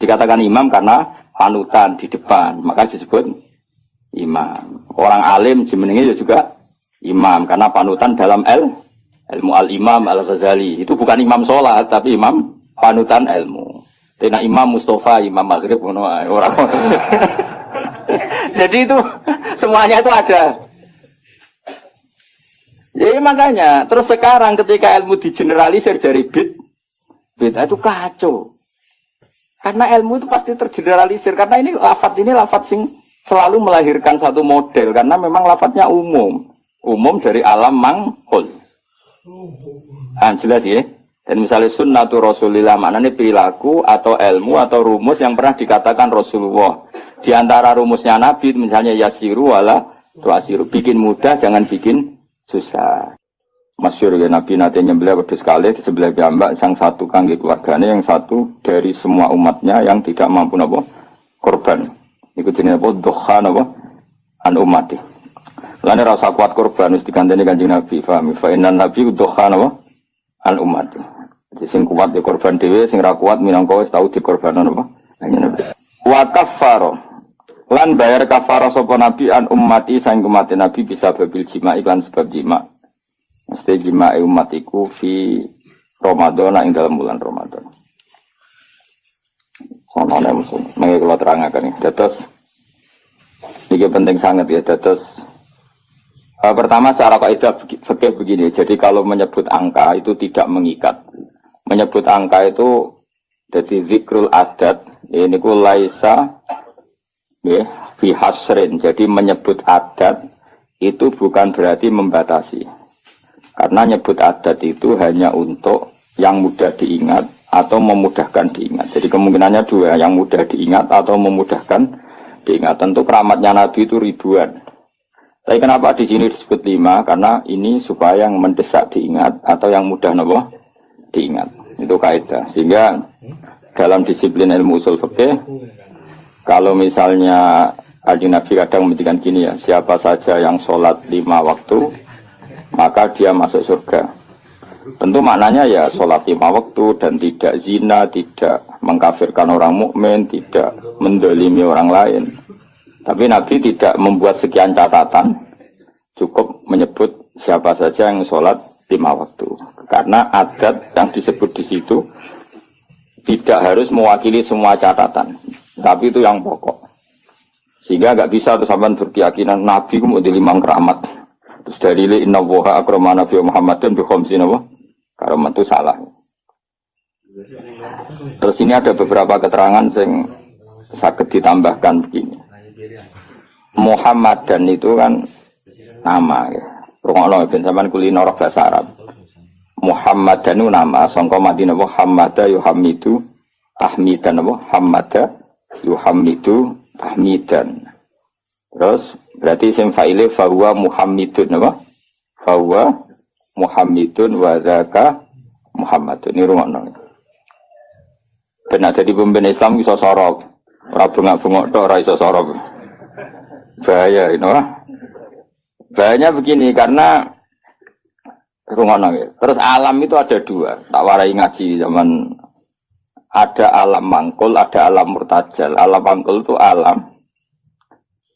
Dikatakan imam karena panutan di depan, maka disebut imam. Orang alim jenenge juga imam karena panutan dalam ilmu al-imam al-Ghazali. Itu bukan imam sholat tapi imam panutan ilmu. Tena Imam Mustafa, Imam Maghrib orang. Jadi itu semuanya itu ada. Jadi makanya terus sekarang ketika ilmu digeneralisir dari bid'ah itu kacau. Karena ilmu itu pasti tergeneralisir. Karena ini lafadz sing selalu melahirkan satu model. Karena memang lafadznya umum. Umum dari alam manghul. Jelas ya. Dan misalnya sunnatu Rasulillah maknanya perilaku atau ilmu atau rumus yang pernah dikatakan Rasulullah. Di antara rumusnya Nabi misalnya yasiru wala tuasiru. Bikin mudah jangan bikin susah. Masyhur ya Nabi nate nyembelih wedhus sekali di sebelah jambak sang satu kangge keluarganya yang satu dari semua umatnya yang tidak mampu napa korban. Iku jenenge apa doha napa an umati. Lan ora usah kuat korban wis diganteni Kanjeng Nabi. Fahmi fa innan nabi doha napa an umati. Jadi sing kuat di korban dhewe sing ra kuat minangka wis tau dikorbanan apa. Wa kaffaro lan bayar kafara sapa nabi an ummati sang umat nabi bisa babil jima iklan sebab jima. Mesti jima umatiku fi Ramadan ing dalam bulan Ramadan. Soalnya musuh, mengenai kalau terangkan ini. Dados, ini penting sangat ya. Dados, pertama secara kaidah fikih begini. Jadi kalau menyebut angka itu tidak mengikat. Menyebut angka itu jadi zikrul adat. Ini ku laisa ya fi hasrin. Jadi menyebut adat itu bukan berarti membatasi. Karena nyebut adat itu hanya untuk yang mudah diingat atau memudahkan diingat. Jadi kemungkinannya dua, yang mudah diingat atau memudahkan diingat. Tentu keramatnya Nabi itu ribuan. Tapi kenapa di sini disebut 5? Karena ini supaya yang mendesak diingat atau yang mudah diingat. Itu kaidah. Sehingga dalam disiplin ilmu usul fikih, kalau misalnya Nabi kadang menghentikan gini ya, siapa saja yang sholat 5 waktu maka dia masuk surga. Tentu maknanya ya sholat 5 waktu dan tidak zina, tidak mengkafirkan orang mukmin, tidak mendolimi orang lain. Tapi Nabi tidak membuat sekian catatan, cukup menyebut siapa saja yang sholat 5 waktu. Karena adat yang disebut di situ tidak harus mewakili semua catatan, tapi itu yang pokok. Sehingga nggak bisa tuh sampean berkeyakinan Nabi itu mau di 5 keramat. Terus dari inna woha akrama Nabi Muhammad dan bikhomsin apa? Karamat itu salah. Terus ini ada beberapa keterangan yang sakit ditambahkan begini. Muhammad dan itu kan nama ya. Rungokno ben sampean kulino roh bahasa Arab. Muhammad dan itu nama sangka Madinah Muhammad yuhamidu tahmidan apa? Muhammad yuhamidu tahmidan. Terus berarti isim fa'ile fahuwa Muhammadun apa? Fahuwa Muhammadun wa dzaka Muhammadun. Ini rungokno. Ben ada di pemimpin Islam iso sorok. Ora bengak-bengok tok ora iso sorok. Bahaya ini ora. Bahayanya begini karena rungokno ya. Terus alam itu ada 2. Tak warai ngaji zaman ada alam mangkul, ada alam murtajal. Alam mangkul itu alam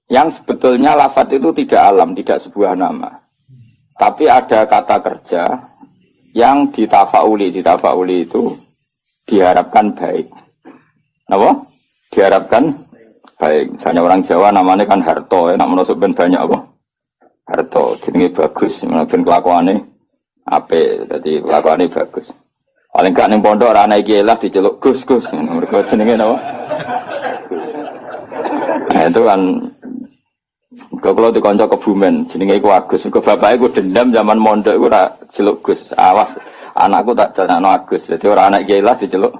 yang sebetulnya lafadz itu tidak alam, tidak sebuah nama. Tapi ada kata kerja yang ditafauli itu diharapkan baik. Apa? Diharapkan baik. Misalnya orang Jawa namanya kan Harto, nak menusuk ben banyak apa? Harto, jenenge bagus, ben kelakuane apik, dadi kelakuane bagus. Paling gak ning pondok ora ana iki lah diceluk Gus. Mergo jenenge napa? Nah, itu kan kalau dikonco Kebumen, jenenge iku Agus. Mergo bapake ku dendam zaman mondok iku ora celuk Gus. Awas, anakku tak janakno Agus. Dadi ora anak kiai lah diceluk.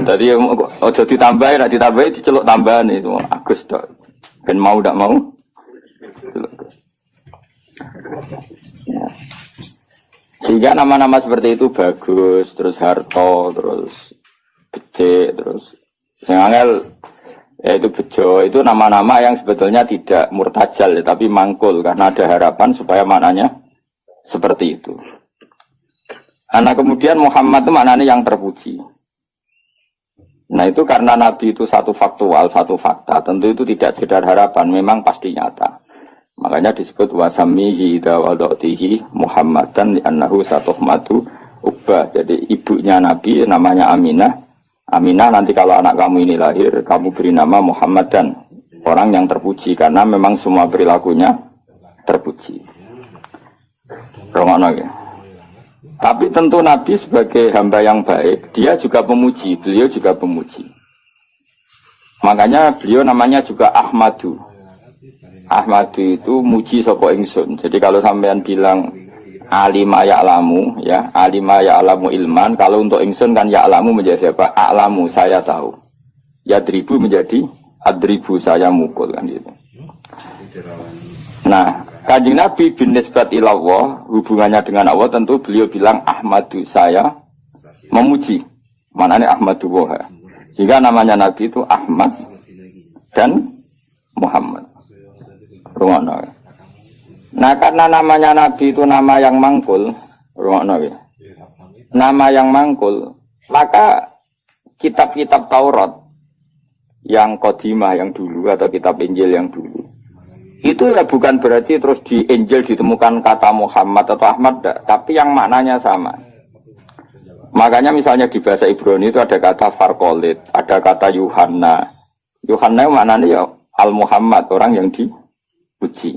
Dadi aja ditambahi, nek ditambahi diceluk tambahan itu Agus tok. Ben mau ndak mau. Ya. Sehingga nama-nama seperti itu bagus, terus Harto, terus Becik, terus sing angel yaitu bejo, itu nama-nama yang sebetulnya tidak murtajal ya, tapi mangkul karena ada harapan supaya maknanya seperti itu. Karena kemudian Muhammad itu maknanya yang terpuji. Nah itu karena Nabi itu satu faktual, satu fakta. Tentu itu tidak sekedar harapan, memang pasti nyata. Makanya disebut wasamihi dawadatihi Muhammadan li'annahu satuhmatu ubah. Jadi ibunya Nabi namanya Aminah. Aminah nanti kalau anak kamu ini lahir, kamu beri nama Muhammadan. Orang yang terpuji, karena memang semua perilakunya terpuji. Rongokno ya. Tapi tentu Nabi sebagai hamba yang baik, dia juga pemuji, beliau juga pemuji. Makanya beliau namanya juga Ahmadu. Ahmadu itu muji sapa ingsun. Jadi kalau sampean bilang alima ya'lamu, ya, alima ya'lamu ilman, kalau untuk ingsun kan ya'lamu menjadi apa? A'lamu, saya tahu. Yadribu menjadi adribu, saya mukul kan gitu. Nah, Kanjeng Nabi bin nisbat ilallah, hubungannya dengan Allah tentu beliau bilang Ahmadu, saya memuji. Mananya Ahmadu Woha. Sehingga namanya Nabi itu Ahmad dan Muhammad. Rumono. Nah, karena namanya Nabi itu nama yang mangkul, rumono ya. Nama yang mangkul, maka kitab-kitab Taurat yang Qadimah yang dulu atau kitab Injil yang dulu itu ya bukan berarti terus di Injil ditemukan kata Muhammad atau Ahmad, tapi yang maknanya sama. Makanya misalnya di bahasa Ibrani itu ada kata Farkolit, ada kata Yuhanna. Yuhanna maknanya ya Al-Muhammad, orang yang dipuji.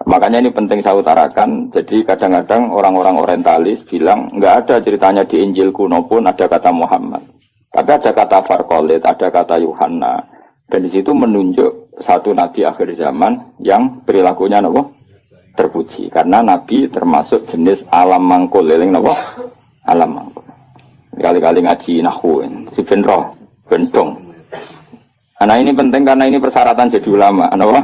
Makanya ini penting saya utarakan. Jadi kadang-kadang orang-orang orientalis bilang nggak ada ceritanya di Injil kuno pun ada kata Muhammad. Tapi ada kata Farkolit, ada kata Yuhanna. Dan di situ menunjuk satu nabi akhir zaman yang perilakunya nopo terpuji. Karena nabi termasuk jenis alam mangkul, eling nopo alam mangkul. Kali-kali ngaji nahwu, si benro, bentong. Nah ini penting karena ini persyaratan jadi ulama, nopo?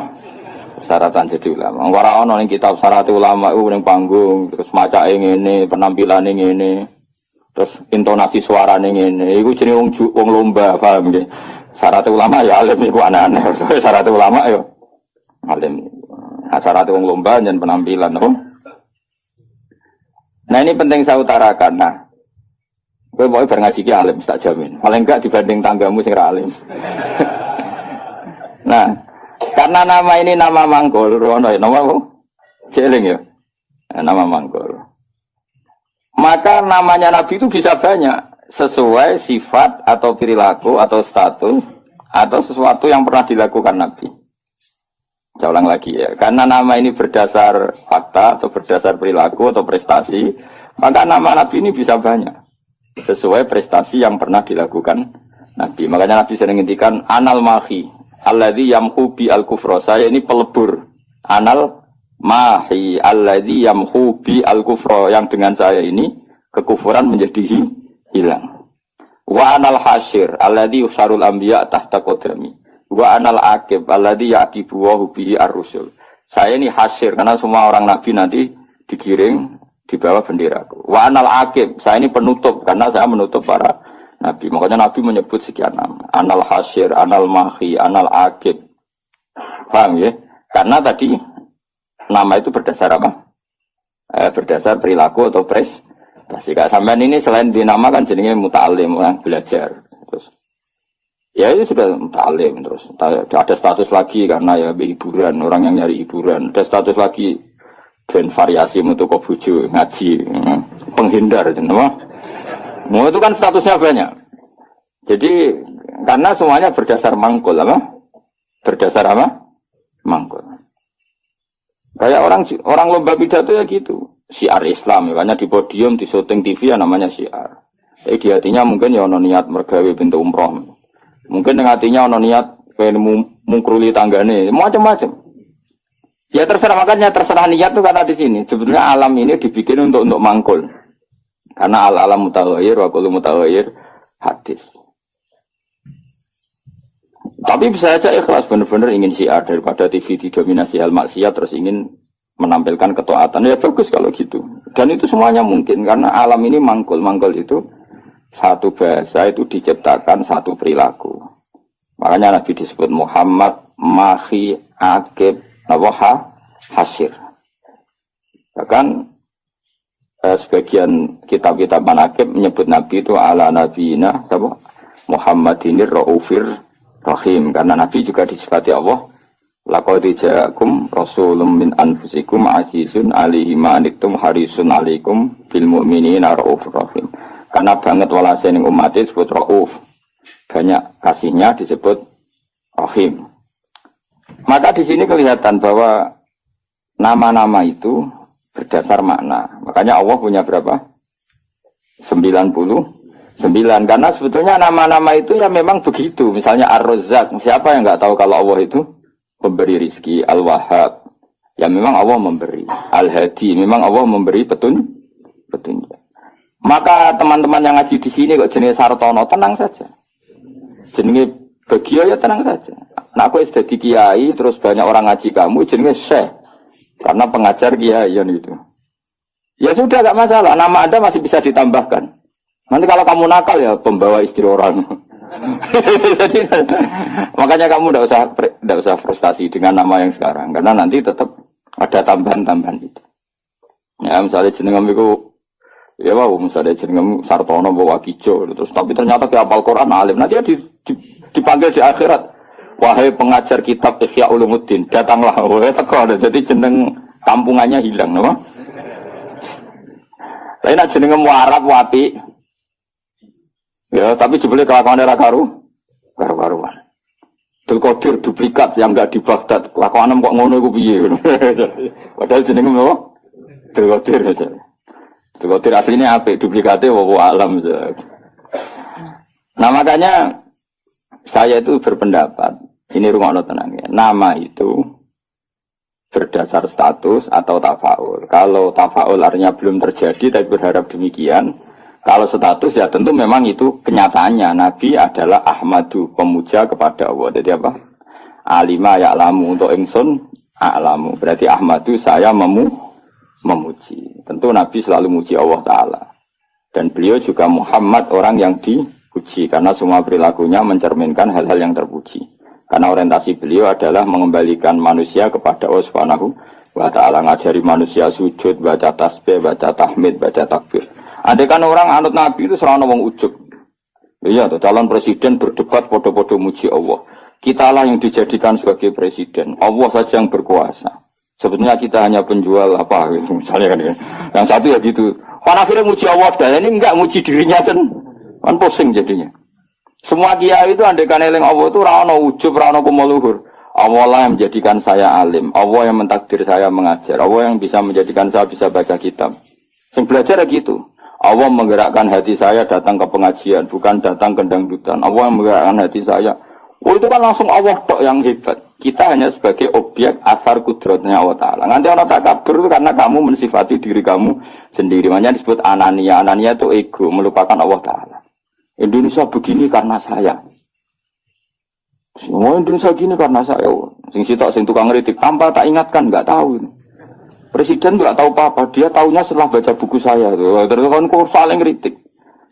Persyaratan jadi ulama. Ora ono ning kitab syarat ulama ning panggung, terus macake ngene, penampilan ngene, terus intonasi suarane ngene. Iku jenenge wong lomba, paham nggih? Syarat ulama ya alim iku aneh-aneh. Syarat ulama ya alim. Nah, syarat wong lomba dan penampilan, oh. Nah, ini penting saya utarakan. Nah, kowe pokoke bar ngaji ki alim tak jamin. Paling enggak dibanding tanggamu sing ra alim. Nah, karena nama ini nama mangkul, ono ya nama apa? Jeling ya. Nama mangkul. Maka namanya Nabi itu bisa banyak. Sesuai sifat atau perilaku atau status atau sesuatu yang pernah dilakukan Nabi. Saya ulang lagi ya, karena nama ini berdasar fakta atau berdasar perilaku atau prestasi, maka nama Nabi ini bisa banyak sesuai prestasi yang pernah dilakukan Nabi. Makanya Nabi sering ngintikan anal mahi alladzi yamhu bi al-kufra, saya ini pelebur. Anal mahi alladzi yamhu bi al-kufra, yang dengan saya ini kekufuran menjadi hilang. Wa anal hasyir alladzi yusarul anbiya tahta qadami. Wa anal aqib alladzi yaqibu wa bihi ar-rusul. Saya ini hasyir karena semua orang nabi nanti digiring di bawah benderaku. Wa anal aqib, saya ini penutup karena saya menutup para nabi. Makanya nabi menyebut sekian nama. Anal hasyir, anal mahi, anal aqib. Paham ya? Karena tadi nama itu berdasar apa? Berdasar perilaku atau prestasi. Kak sampean ini selain dinamakan jenenge muta'alim, orang belajar. Terus ya itu sudah muta'alim, terus ada status lagi karena ya hiburan, orang yang nyari hiburan. Ada status lagi dan variasi untuk bojo ngaji, penghindar jenenge. Mau itu kan statusnya banyak. Jadi karena semuanya berdasar mangkul apa? Berdasar apa? Mangkul. Kayak orang lomba pidato ya gitu. Syiar Islam, makanya di podium, di syuting TV ya namanya syiar. Tapi di hatinya mungkin ya ono niat mergawe pintu umroh. Mungkin dengan hatinya ono niat pengen mungkruli tanggane, macam-macam. Ya terserah, makanya terserah niat tuh kata di sini. Sebetulnya alam ini dibikin untuk mangkul. Karena al-alam mutaghayyir wa kullu mutaghayyir hadis. Tapi bisa saja ikhlas benar-benar ingin syiar daripada TV didominasi hal maksiat terus ingin menampilkan ketaatan, ya bagus kalau gitu. Dan itu semuanya mungkin karena alam ini mangkul. Mangkul itu satu bahasa itu diciptakan satu perilaku. Makanya Nabi disebut Muhammad, Mahi, Aqib, Nawaha, Hasyir. Bahkan sebagian kitab-kitab manaqib menyebut Nabi itu ala nabiyina apa? Muhammadinir Raufir Rahim, karena Nabi juga disifati Allah laqad ja'akum rasulun min anfusikum azizun 'alaihi ma anittum harisun 'alaikum bil mu'minina raufur rahim. Karena banget walase ning umat disebut Rauf, banyak kasihnya disebut Rahim. Maka di sini kelihatan bahwa nama-nama itu berdasar makna. Makanya Allah punya berapa? 99. Karena sebetulnya nama-nama itu ya memang begitu. Misalnya Ar-Razzaq. Siapa yang nggak tahu kalau Allah itu pemberi rizki? Al-Wahhab. Ya memang Allah memberi. Al-Hadi. Memang Allah memberi petunjuk. Maka teman-teman yang ngaji di sini kok jenis Sartono, tenang saja. Jenis Bagio ya tenang saja. Nah aku sudah di kiai, terus banyak orang ngaji kamu, jenis Syekh. Karena pengajar kiai itu. Ya sudah, gak masalah. Nama Anda masih bisa ditambahkan. Nanti kalau kamu nakal ya pembawa istri orang. Jadi, makanya kamu tidak usah frustasi dengan nama yang sekarang. Karena nanti tetap ada tambahan-tambahan itu. Ya misalnya jenengam itu, ya wow, misalnya jenengam Sartono bawa Kijo, terus tapi ternyata dia hafal Quran alim. Nanti dia dipanggil di akhirat. Wahai pengajar kitab Ihya Ulumuddin, datanglah. Wahai teko, jadi jeneng kampungannya hilang, no? Lain nak jenengam Arab wapi. Ya, tapi jebule kelakuannya karu-karuan. Qadir duplikat yang enggak di Baghdad. Kelakuanem kok ngono iku piye. Padahal jenenge apa? Qadir aja. Qadir aslinya apik, duplikate wa alam. Nah, makanya saya itu berpendapat, ini rungokno tenang ya. Nama itu berdasar status atau tafaul. Kalau tafaul artinya belum terjadi tapi berharap demikian. Kalau status ya tentu memang itu kenyataannya. Nabi adalah Ahmadu, pemuja kepada Allah. Jadi apa? Alima ya'lamu untuk ingsun a'lamu. Berarti Ahmadu saya memuji. Tentu Nabi selalu muji Allah Ta'ala. Dan beliau juga Muhammad, orang yang dipuji. Karena semua perilakunya mencerminkan hal-hal yang terpuji. Karena orientasi beliau adalah mengembalikan manusia kepada Allah Subhanahu wa Ta'ala. Ngajari manusia sujud, baca tasbih, baca tahmid, baca takbir. Andai kan orang anut Nabi itu serana wong ujub. Iya, tuh, calon presiden berdebat podo-podo muji Allah. Kitalah yang dijadikan sebagai presiden. Allah saja yang berkuasa. Sebetulnya kita hanya penjual apa, misalnya kan. Yang satu ya gitu. Kan akhirnya muji Allah, dan ini enggak muji dirinya kan pusing jadinya. Semua kiai itu andai kan eling Allah itu rana ujub, rana kumuluhur. Allah lah yang menjadikan saya alim. Allah yang mentakdir saya mengajar. Allah yang bisa menjadikan saya bisa baca kitab. Yang belajar gitu. Allah menggerakkan hati saya datang ke pengajian, bukan datang ke dangdutan. Allah yang menggerakkan hati saya. Oh itu kan langsung Allah tok yang hebat. Kita hanya sebagai objek asar kudratnya Allah Ta'ala. Nanti orang takabur itu karena kamu mensifati diri kamu sendiri. Makanya disebut anania. Anania itu ego, melupakan Allah Ta'ala. Indonesia begini karena saya. Semua Indonesia gini karena saya. Sing sitok sing tukang ngritik tanpa tak ingatkan, nggak tahu. Presiden nggak tahu apa-apa, dia tahunya setelah baca buku saya tuh. Terus kan saling kritik.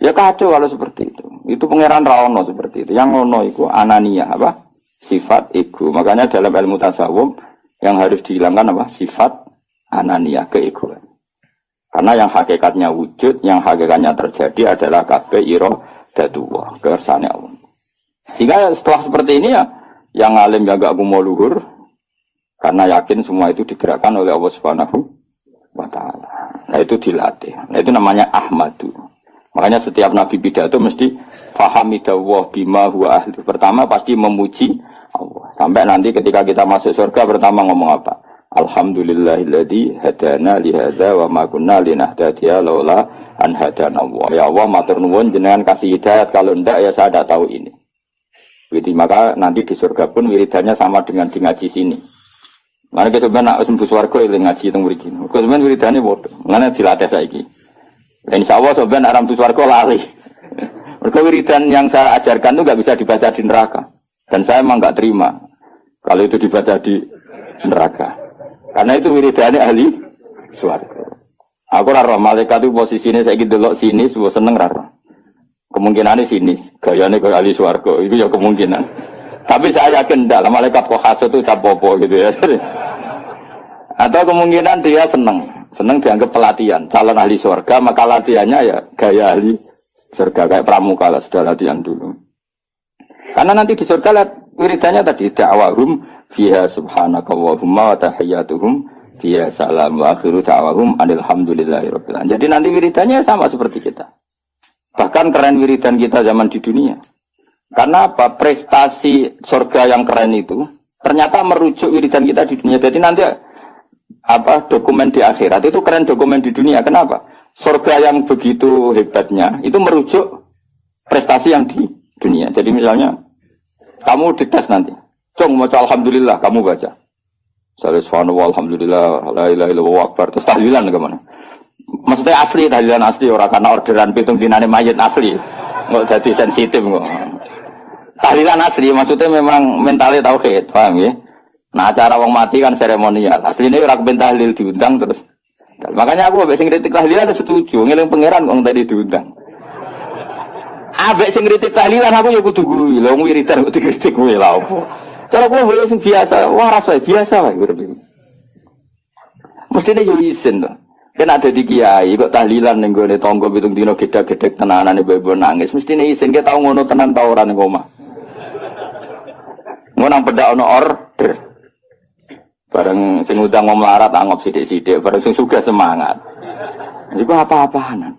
Ya kacau kalau seperti itu. Itu pangeran Raono seperti itu. Yang ono itu anania apa? Sifat ego. Makanya dalam ilmu tasawuf yang harus dihilangkan apa? Sifat anania, keegoan. Karena yang hakikatnya wujud, yang hakikatnya terjadi adalah kabeh iradatullah, kersane Allah. Sehingga setelah seperti ini ya, yang alim yang gak mau luhur, karena yakin semua itu digerakkan oleh Allah Subhanahu wa Ta'ala. Nah itu dilatih. Nah itu namanya Ahmadu. Makanya setiap Nabi pidato mesti fahamidallah bima huwa ahli. Pertama pasti memuji Allah. Sampai nanti ketika kita masuk surga pertama ngomong apa? Alhamdulillahilladzi hadana li hadza wa ma kunna linahtadiya laula an hadana Allah. Ya Allah matur nuwun jenengan kasih hidayat, kalau ndak ya saya tidak tahu ini. Jadi maka nanti di surga pun wiridannya sama dengan di ngaji sini. Mana kita sebenarnya nak sembuh swargo yang ngaji tentang wiridan. Kita sebenarnya wiridannya bodoh. Mana dilatih saya ini. Insya Allah sebenarnya aram swargo lali. Mereka wiridan yang saya ajarkan itu nggak bisa dibaca di neraka. Dan saya emang nggak terima kalau itu dibaca di neraka. Karena itu wiridannya ahli swargo. Aku raro malaikat itu posisinya saya gitu loh sini, semua seneng raro. Kemungkinannya sinis, gayanya ke ahli swargo itu ya kemungkinan. Tapi saya yakin enggak, malaikat kok hasut itu capopo gitu ya. Atau kemungkinan dia seneng. Seneng dianggap pelatihan. Calon ahli surga, maka latihannya ya gaya ahli surga. Kayak pramuka lah, sudah latihan dulu. Karena nanti di surga lihat wiridannya tadi. Da'wahum fiha subhanakallahumma wa tahiyyatuhum fiha salam wa akhiru da'wahum alhamdulillahirabbil alamin. Jadi nanti wiridannya sama seperti kita. Bahkan keren wiridan kita zaman di dunia. Karena apa? Prestasi surga yang keren itu ternyata merujuk wiridan kita di dunia. Jadi nanti dokumen di akhirat itu keren dokumen di dunia. Kenapa? Surga yang begitu hebatnya itu merujuk prestasi yang di dunia. Jadi misalnya kamu dites nanti, Cung baca alhamdulillah, kamu baca. Salih subhanallah alhamdulillah la ilaha illallah akbar. Terus tahlilan kemana? Maksudnya asli tahlilan asli orang karena orderan pitung dinane mayit asli. Nggak jadi sensitif kok. Tahlilan asli maksudnya memang mentalnya tauhid, paham ya? Nah acara wong mati kan seremonial. Aslinya orang kepen tahlil diundang terus. Makanya aku ambek sing kritik tahlilan setuju, ngeling pangeran wong tadi diundang. Ambek sing kritik tahlilan aku ya kudu guyu. Lha wong wiridan kok dikritik kowe lha opo? Cara kowe wis sing biasa, waras wae biasa wae urip. Mestine yo isin to. Kan ada di kiai kok tahlilan ning gone tangga pitung dina gedhe-gedhe tenanane ibu nangis. Mestine isin ki tau ngono tenan ta ora ning omah. Ngono nang pedak ana order. Bareng sing udang mau melarat anggap sidik-sidik, bareng sing sugih semangat. Iku apa-apaan.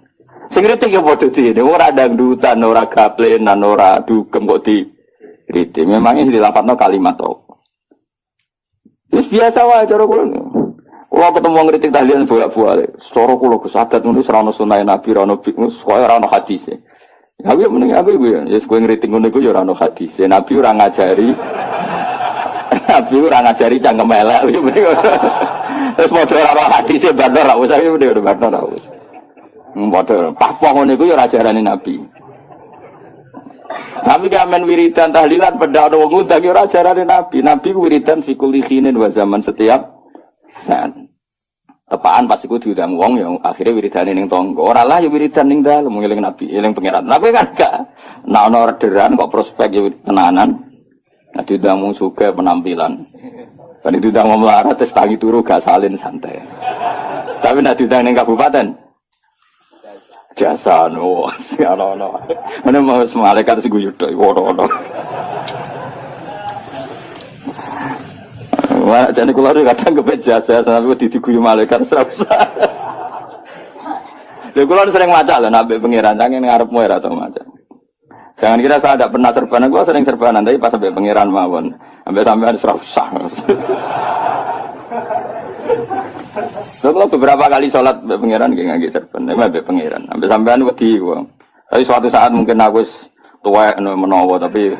Sing kritik ya padha dene, ora dangdutan, ora gaplenan, ora dugem kok di kritik. Memangnya dilapatno kalimat apa. Wis biasa wae cara kula. Kula ketemu ngritik tahlilan bolak-balik. Cara kula kesadat ngono ora ono sunah Nabi, ora ono bikus, ora ono hadise. Ya kuwi mending aku ya, wis kowe ngritik ngono iku ya ora ono hadise. Nabi ora ngajari Nabi ora ngajari cangkem elek. Terus padha ora hadise bandar ra usah iki udah bandar ra usah. Padha pah ngono iku ya ora ajarane Nabi. Nabi gamen wiridan tahlilan pedak wong ngundang ya ora ajarane Nabi. Nabi ku wiridan fi kulli khinin wa zaman setiap saat. Tepaan pasti ku diundang wong ya akhirnya wiridane ning tangga. Ora lah ya wiridan ning dalem ngeling Nabi, eling pangeran. Nabi kan gak nek ana orderan kok prospek ya tenanan. Nah, diundang wong sugih penampilan. Kan diundang wong melarat tes tangi turu gak salin santai. Tapi nek diundang ning kabupaten jasa no, ono. Mana mau malaikat sing guyu tok ono. Wah, jane kula kadang kepen jasa sampe diguyu malaikat serapsa. Lha kula sering maca lho nek pengiran sange ngarepmu ora tau maca. Jangan kira saya tidak pernah serbanan, gua sering serbanan, tapi pas sampai pangeran mawon, sampai serapsa. Kalau beberapa kali sholat pangeran gak ngagi serban, tapi pangeran, sampai wedi gua. Tapi suatu saat mungkin aku tua menowo, tapi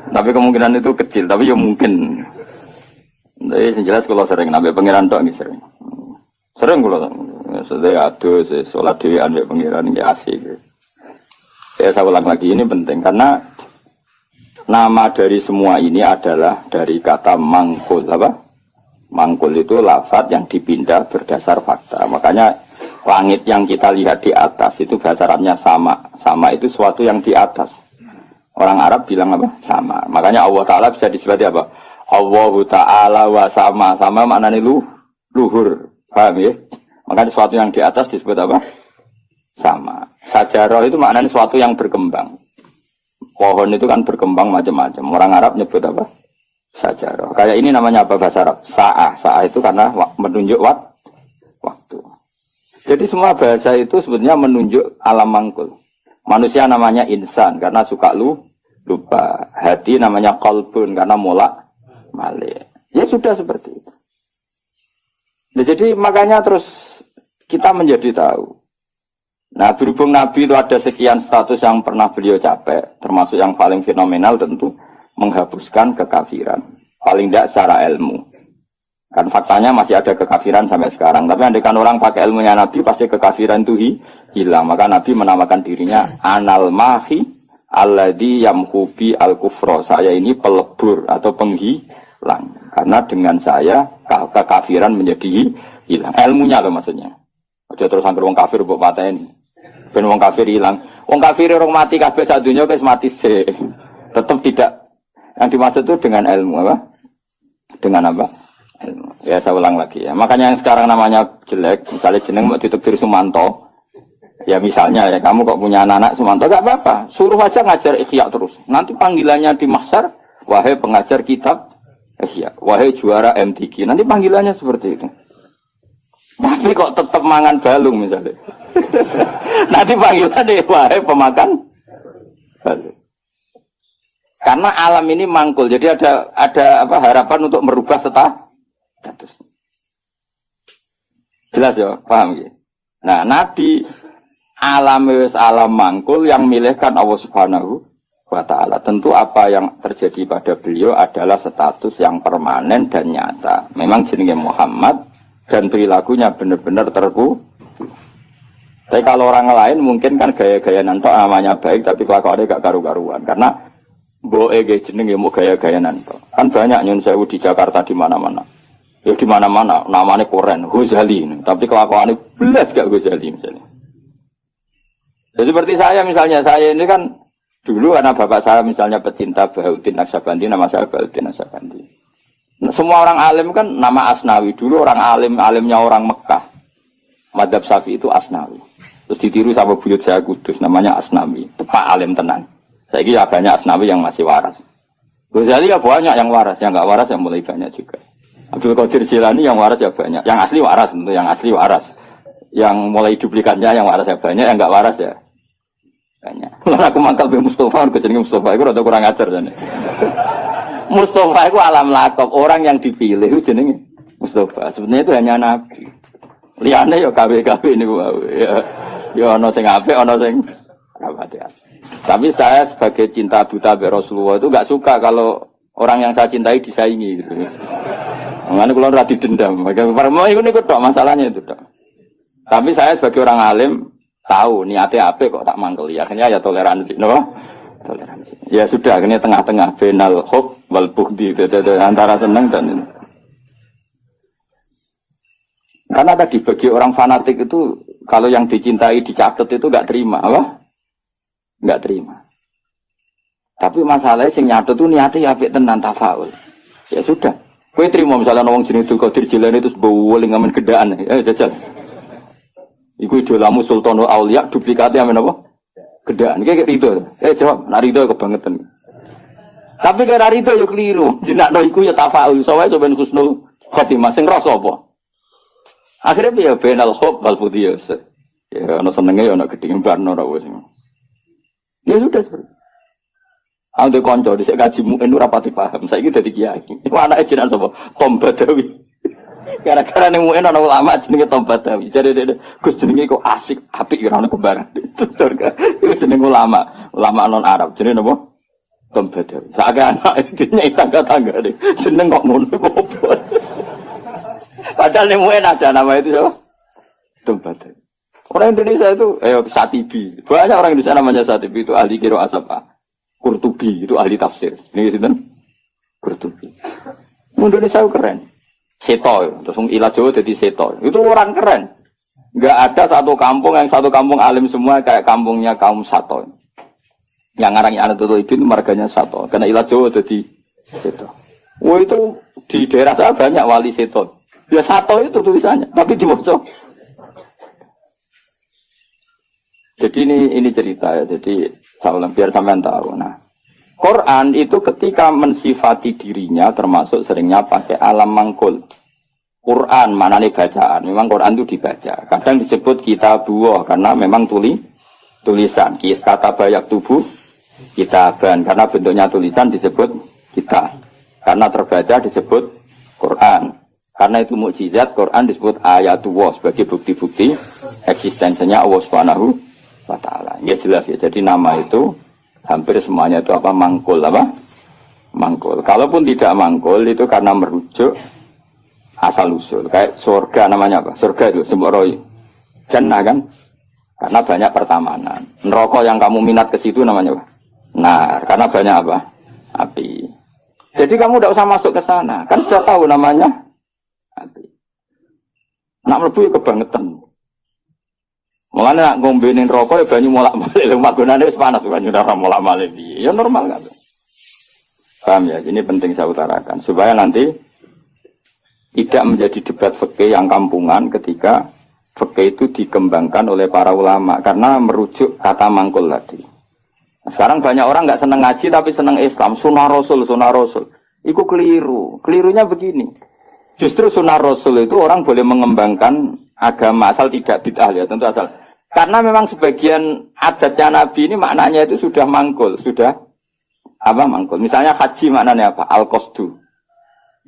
kemungkinan itu kecil, tapi ya mungkin. Jadi jelas kalau sering nabi pangeran doang sering. Sering kalau sudah aduh sholat dewan nabi pangeran gak asik. Saya ulang lagi ini penting karena nama dari semua ini adalah dari kata mangkul apa? Mangkul itu lafaz yang dipindah berdasar fakta. Makanya langit yang kita lihat di atas itu bahasa Arabnya sama. Sama itu suatu yang di atas. Orang Arab bilang apa? Sama. Makanya Allah Ta'ala bisa disebut apa? Allahu Ta'ala wa sama. Sama maknanya luhur. Paham ya? Makanya suatu yang di atas disebut apa? Sama. Sajarah itu maknanya sesuatu yang berkembang. Pohon itu kan berkembang macam-macam. Orang Arab nyebut apa? Sajarah. Kayak ini namanya apa bahasa Arab? Sa'ah. Sa'ah itu karena menunjuk waktu. Jadi semua bahasa itu sebenarnya menunjuk alam mangkul. Manusia namanya insan karena suka lupa. Hati namanya qalbun karena malik. Ya sudah seperti itu. Nah, jadi makanya terus kita menjadi tahu. Nah, berhubung Nabi itu ada sekian status yang pernah beliau capai, termasuk yang paling fenomenal tentu menghapuskan kekafiran. Paling tidak secara ilmu. Kan faktanya masih ada kekafiran sampai sekarang. Tapi andaikan orang pakai ilmunya Nabi, pasti kekafiran itu hilang. Maka Nabi menamakan dirinya Anal Mahi Alladhi Yamhubi Al-Kufro. Saya ini pelebur atau penghilang. Karena dengan saya kekafiran menjadi hilang. Ilmunya loh maksudnya. Dia terus angker wong kafir mbok pateni. Ben wong kafir hilang. Wong kafir orang mati kabeh sak donya wis mati sik. Tetap tidak. Yang dimaksud itu dengan ilmu apa? Dengan apa? Ya saya ulang lagi ya. Makanya yang sekarang namanya jelek, misalnya jeneng mau ditekdir Sumanto. Ya misalnya ya kamu kok punya anak Sumanto, gak apa-apa. Suruh aja ngajar Ihya terus. Nanti panggilannya di mahsyar, wahai pengajar kitab Ihya, wahai juara MTQ. Nanti panggilannya seperti itu. Tapi kok tetap mangan balung misalnya. Nanti panggilannya wahai pemakan balung. Karena alam ini mangkul, jadi ada apa harapan untuk merubah status. Jelas ya, paham ya? Nah, Nabi alam mangkul yang milihkan Allah Subhanahu wa Ta'ala. Tentu apa yang terjadi pada beliau adalah status yang permanen dan nyata. Memang jenenge Muhammad dan perilakunya benar-benar terku. Tapi kalau orang lain mungkin kan gaya-gaya nanto namanya baik tapi kelakuannya gak karu-karuan. Karena boe jeneng ya mau gaya-gaya nanto. Kan banyak nyun sewu di Jakarta di mana-mana. Ya di mana-mana namanya Koren, Ghazali. Tapi kelakuannya belas gak Ghazali misalnya. Jadi seperti saya misalnya, saya ini kan dulu karena bapak saya misalnya pecinta Bahauddin Naksabandi, nama saya Bahauddin Naksabandi. Nah, semua orang alim kan nama Asnawi. Dulu orang alimnya orang Mekah. Madzhab Syafi'i itu Asnawi. Terus ditiru sama buyut saya Kudus, namanya Asnawi. Tepak alim tenan. Saya kira banyak Asnawi yang masih waras. Ghazali ya banyak yang waras, yang nggak waras yang mulai banyak juga. Abdul Qadir Jilani yang waras ya banyak, yang asli waras tentu, yang asli waras. Yang mulai duplikatnya yang waras ya banyak, yang nggak waras ya banyak. Lalu aku mangkal be Mustafa, aku jadi Mustafa itu rada kurang ajar dan. Mustafa itu alam lakop, orang yang dipilih itu jenenge Mustafa. Sebenarnya itu hanya nabi. Liane ya KW ini ya ono sing apik, ono sing ya. Tapi saya sebagai cinta buta be Rasulullah itu enggak suka kalau orang yang saya cintai disaingi gitu. Makanya kalau ora didendam, mau ikut tok masalahnya itu tok. Tapi saya sebagai orang alim tahu niatnya apik kok tak mangkeli. Akhirnya ya toleransi, no? Toleransi. Ya sudah, akhirnya tengah-tengah benal hub wal bughdi antara senang dan ini. Karena tadi bagi orang fanatik itu kalau yang dicintai dicatat itu enggak terima, apa? Enggak terima. Tapi masalahnya sing nyatet itu niatnya apik tenan tafaul. Ya sudah. Kowe terima misalnya wong jenenge Abdul Qadir Jilani itu bowling ngamen gedaan. Jajal. Iku idolamu Sultanul Auliya duplikatnya amen apa? Gedaan. Kayak rido. Jawab, nak rido kebangetan. Tapi kira rido yo keliru. Jenakno iku ya tafaul. Soale sampeyan husnul khotimah sing rasa apa? Akhirnya piye benal khub wal fudiyas. Ya ana senenge ya ana gedhe barno ora wis. Ya sudah seperti. Ande kanca dhisik kaji muin ora pati paham. Saiki dadi kiai. Iku anake jenengan sapa? Tom Badawi. Gara-gara ning muin ana ulama jenenge Tom Badawi. Jare Gus jenenge kok asik, apik ora ono kembaran. Surga. Iku jeneng ulama non Arab. Jenenge napa? Tom Badawi. Sak anak dene tangga-tangga deh. Jeneng kok ngono opo. Padahal ning muin ada nama itu siapa? Tom Badawi. Orang Indonesia itu Satibi. Banyak orang Indonesia namanya Satibi itu ahli qiraat apa? Qurtubi itu ahli tafsir. Ini sinten? Qurtubi. Indonesia itu keren. Seto, terus ilah Jawa jadi seto. Itu orang keren. Enggak ada satu kampung alim semua kayak kampungnya kaum Sato. Yang ngarang anak Toto itu marganya Sato. Karena ilah Jawa jadi seto. Wah itu di daerah saya banyak wali seto. Ya Sato itu tulisannya, tapi dibaca. Jadi ini cerita ya. Jadi biar sampean tahu. Nah, Quran itu ketika mensifati dirinya termasuk seringnya pakai alam mangkul. Quran maknanya bacaan. Memang Quran itu dibaca. Kadang disebut kitabuh karena memang tulisan. Kata bayak tubuh kitaban karena bentuknya tulisan disebut kita. Karena terbaca disebut Quran. Karena itu mukjizat Quran disebut ayatullah sebagai bukti-bukti eksistensinya Allah Subhanahu wa Ta'ala. Ya jelas ya. Jadi nama itu hampir semuanya itu apa? Mangkul apa? Mangkul. Kalaupun tidak mangkul itu karena merujuk asal usul. Kayak surga namanya apa? Surga itu sembaroi. Jannah kan? Karena banyak pertamanan. Neraka yang kamu minat ke situ namanya apa? Nah, karena banyak apa? Api. Jadi kamu tidak usah masuk ke sana. Kan sudah tahu namanya api. Nak mlebu kebangetan. Mulanya nak ngombe ning rokok ya banyu molak-malik lho magonane wis panas banyu ora molak-malik piye. Ya normal kan. Paham ya? Ini penting saya utarakan supaya nanti tidak menjadi debat fikih yang kampungan ketika fikih itu dikembangkan oleh para ulama karena merujuk kata mangkul tadi. Sekarang banyak orang nggak seneng ngaji tapi seneng Islam, sunnah Rasul. Itu keliru. Kelirunya begini. Justru sunnah Rasul itu orang boleh mengembangkan agama asal tidak bid'ah ya, tentu asal. Karena memang sebagian adatnya Nabi ini maknanya itu sudah mangkul, sudah apa mangkul. Misalnya haji maknanya apa? Al-qasdu,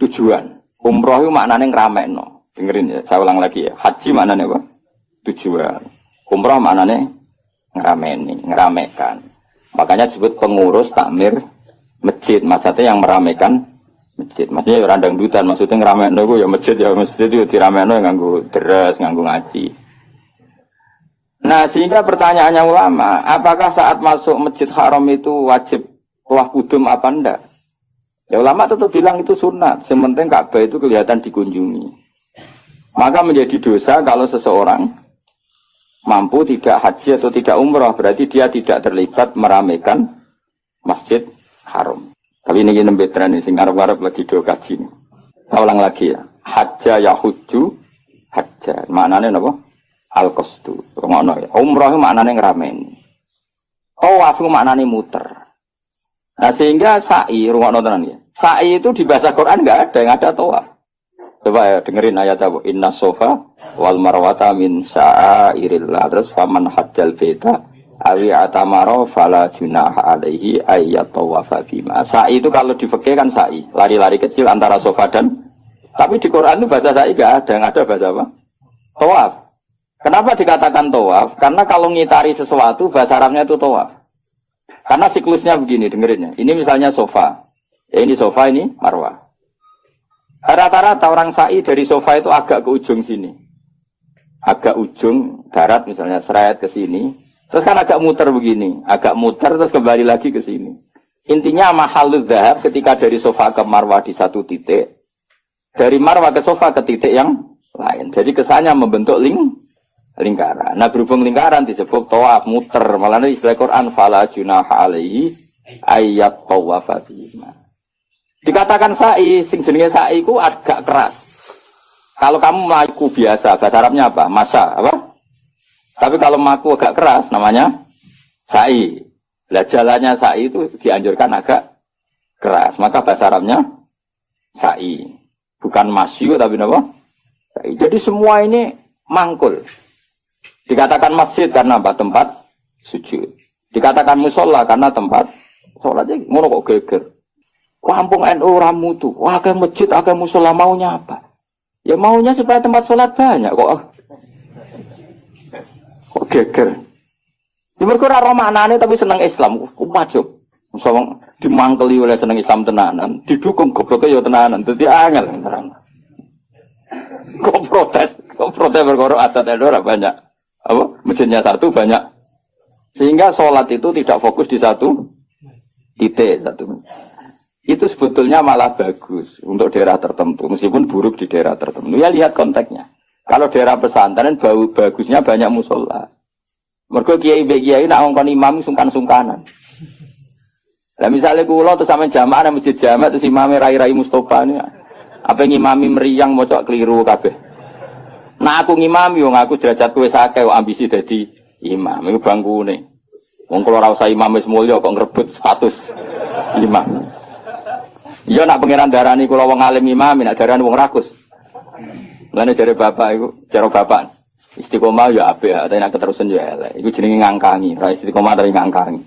tujuan. Umroh itu maknanya ngramekno. Dengerin ya, saya ulang lagi ya. Haji maknanya apa? Tujuan. Umroh maknanya ngeramekan. Makanya disebut pengurus takmir masjid. Maksudnya yang meramekan masjid. Maksudnya ya randang dutan. Maksudnya ngeramekan itu ya masjid itu diramekan nganggo deres, nganggo ngaji. Nah sehingga pertanyaannya ulama, apakah saat masuk masjid haram itu wajib tawaf kudum apa enggak? Ya ulama tetap bilang itu sunat. Sementing Ka'bah itu kelihatan dikunjungi. Maka menjadi dosa kalau seseorang mampu tidak haji atau tidak umrah, berarti dia tidak terlibat meramekan masjid haram. Tapi ini nembe tren ini, sing arep-arep lagi do kaji ini. Saya ulang lagi ya. Hajja yahuju hajja. Maknanya apa? Al-qasdu. Ngono ya. Umrah itu maknanya ngrameni. Tawaf itu maknanya muter. Nah sehingga sa'i, rungokno tenan ya. Sa'i itu di bahasa Quran enggak ada, yang ada tawaf. Coba ya dengerin ayat apa? Inna sofa wal marwata min sya'airillah. Terus faman hajjal beta awi atamaro fala junaha alaihi ayyat tawafa bima. Sa'i itu kalau di fikih kan sa'i, lari-lari kecil antara sofa dan, tapi di Quran itu bahasa sa'i enggak ada, yang ada bahasa apa? Tawaf. Kenapa dikatakan tawaf? Karena kalau ngitari sesuatu bahasa Arabnya itu tawaf. Karena siklusnya begini, dengerin ya. Ini misalnya sofa. Ya ini sofa, ini marwah. Rata-rata orang sa'i dari sofa itu agak ke ujung sini. Agak ujung darat misalnya seret ke sini. Terus kan agak muter begini. Agak muter terus kembali lagi ke sini. Intinya mahalul dzahab ketika dari sofa ke marwah di satu titik. Dari marwah ke sofa ke titik yang lain. Jadi kesannya membentuk lingkaran. Nah berhubung lingkaran disebut tawaf muter. Malah istilah Quran fala junaha alaihi ayyat tawafa bima. Dikatakan sa'i, sing jenenge sa'i ku agak keras. Kalau kamu melaku biasa, bahasa Arabnya apa? Masa, apa? Tapi kalau melaku agak keras, namanya sa'i. Lah jalannya sa'i itu dianjurkan agak keras. Maka bahasa Arabnya sa'i. Bukan masyu, tapi apa? Sa'i. Jadi semua ini mangkul. Dikatakan masjid karena apa? Tempat sujud. Dikatakan musola karena tempat sholatnya. Ngono kok geger. Kampung NU ramu tuh, wah ke masjid, ke musola maunya apa? Ya maunya supaya tempat sholat banyak kok. Kok geger? Ya mereka ora maknane tapi seneng Islam, kok wajib. Misalnya dimangkeli oleh seneng Islam tenanan, didukung gobloknya ya tenanan, jadi angel terang. Kok protes berkorok adat NU banyak. Apa? Masjidnya satu banyak. Sehingga sholat itu tidak fokus di satu titik satu. Itu sebetulnya malah bagus untuk daerah tertentu, meskipun buruk di daerah tertentu. Ya lihat konteksnya. Kalau daerah pesantren bagusnya banyak musola. Mergo kiai nak ngongkon imam sungkan-sungkanan. Lah misalnya kula terus sampean jamaah nang masjid jamaah terus imame rai-rai Mustofa ini. Apa ngimami meriang mocok keliru kabeh. Nah aku ngimami wong aku derajatku wis akeh ambisi dadi imam. Iku bangkune. Wong kula ora usah imam wis mulya kok ngrebut status imam. Iya nak pengiran darani kula wong alim imam, nak darani wong rakus. Lane jare bapak iku, jare bapak. Istiqomah ya apik, tapi nak keterusan ya elek. Iku jenenge ngangkangi, ora istiqomah tapi ngangkangi.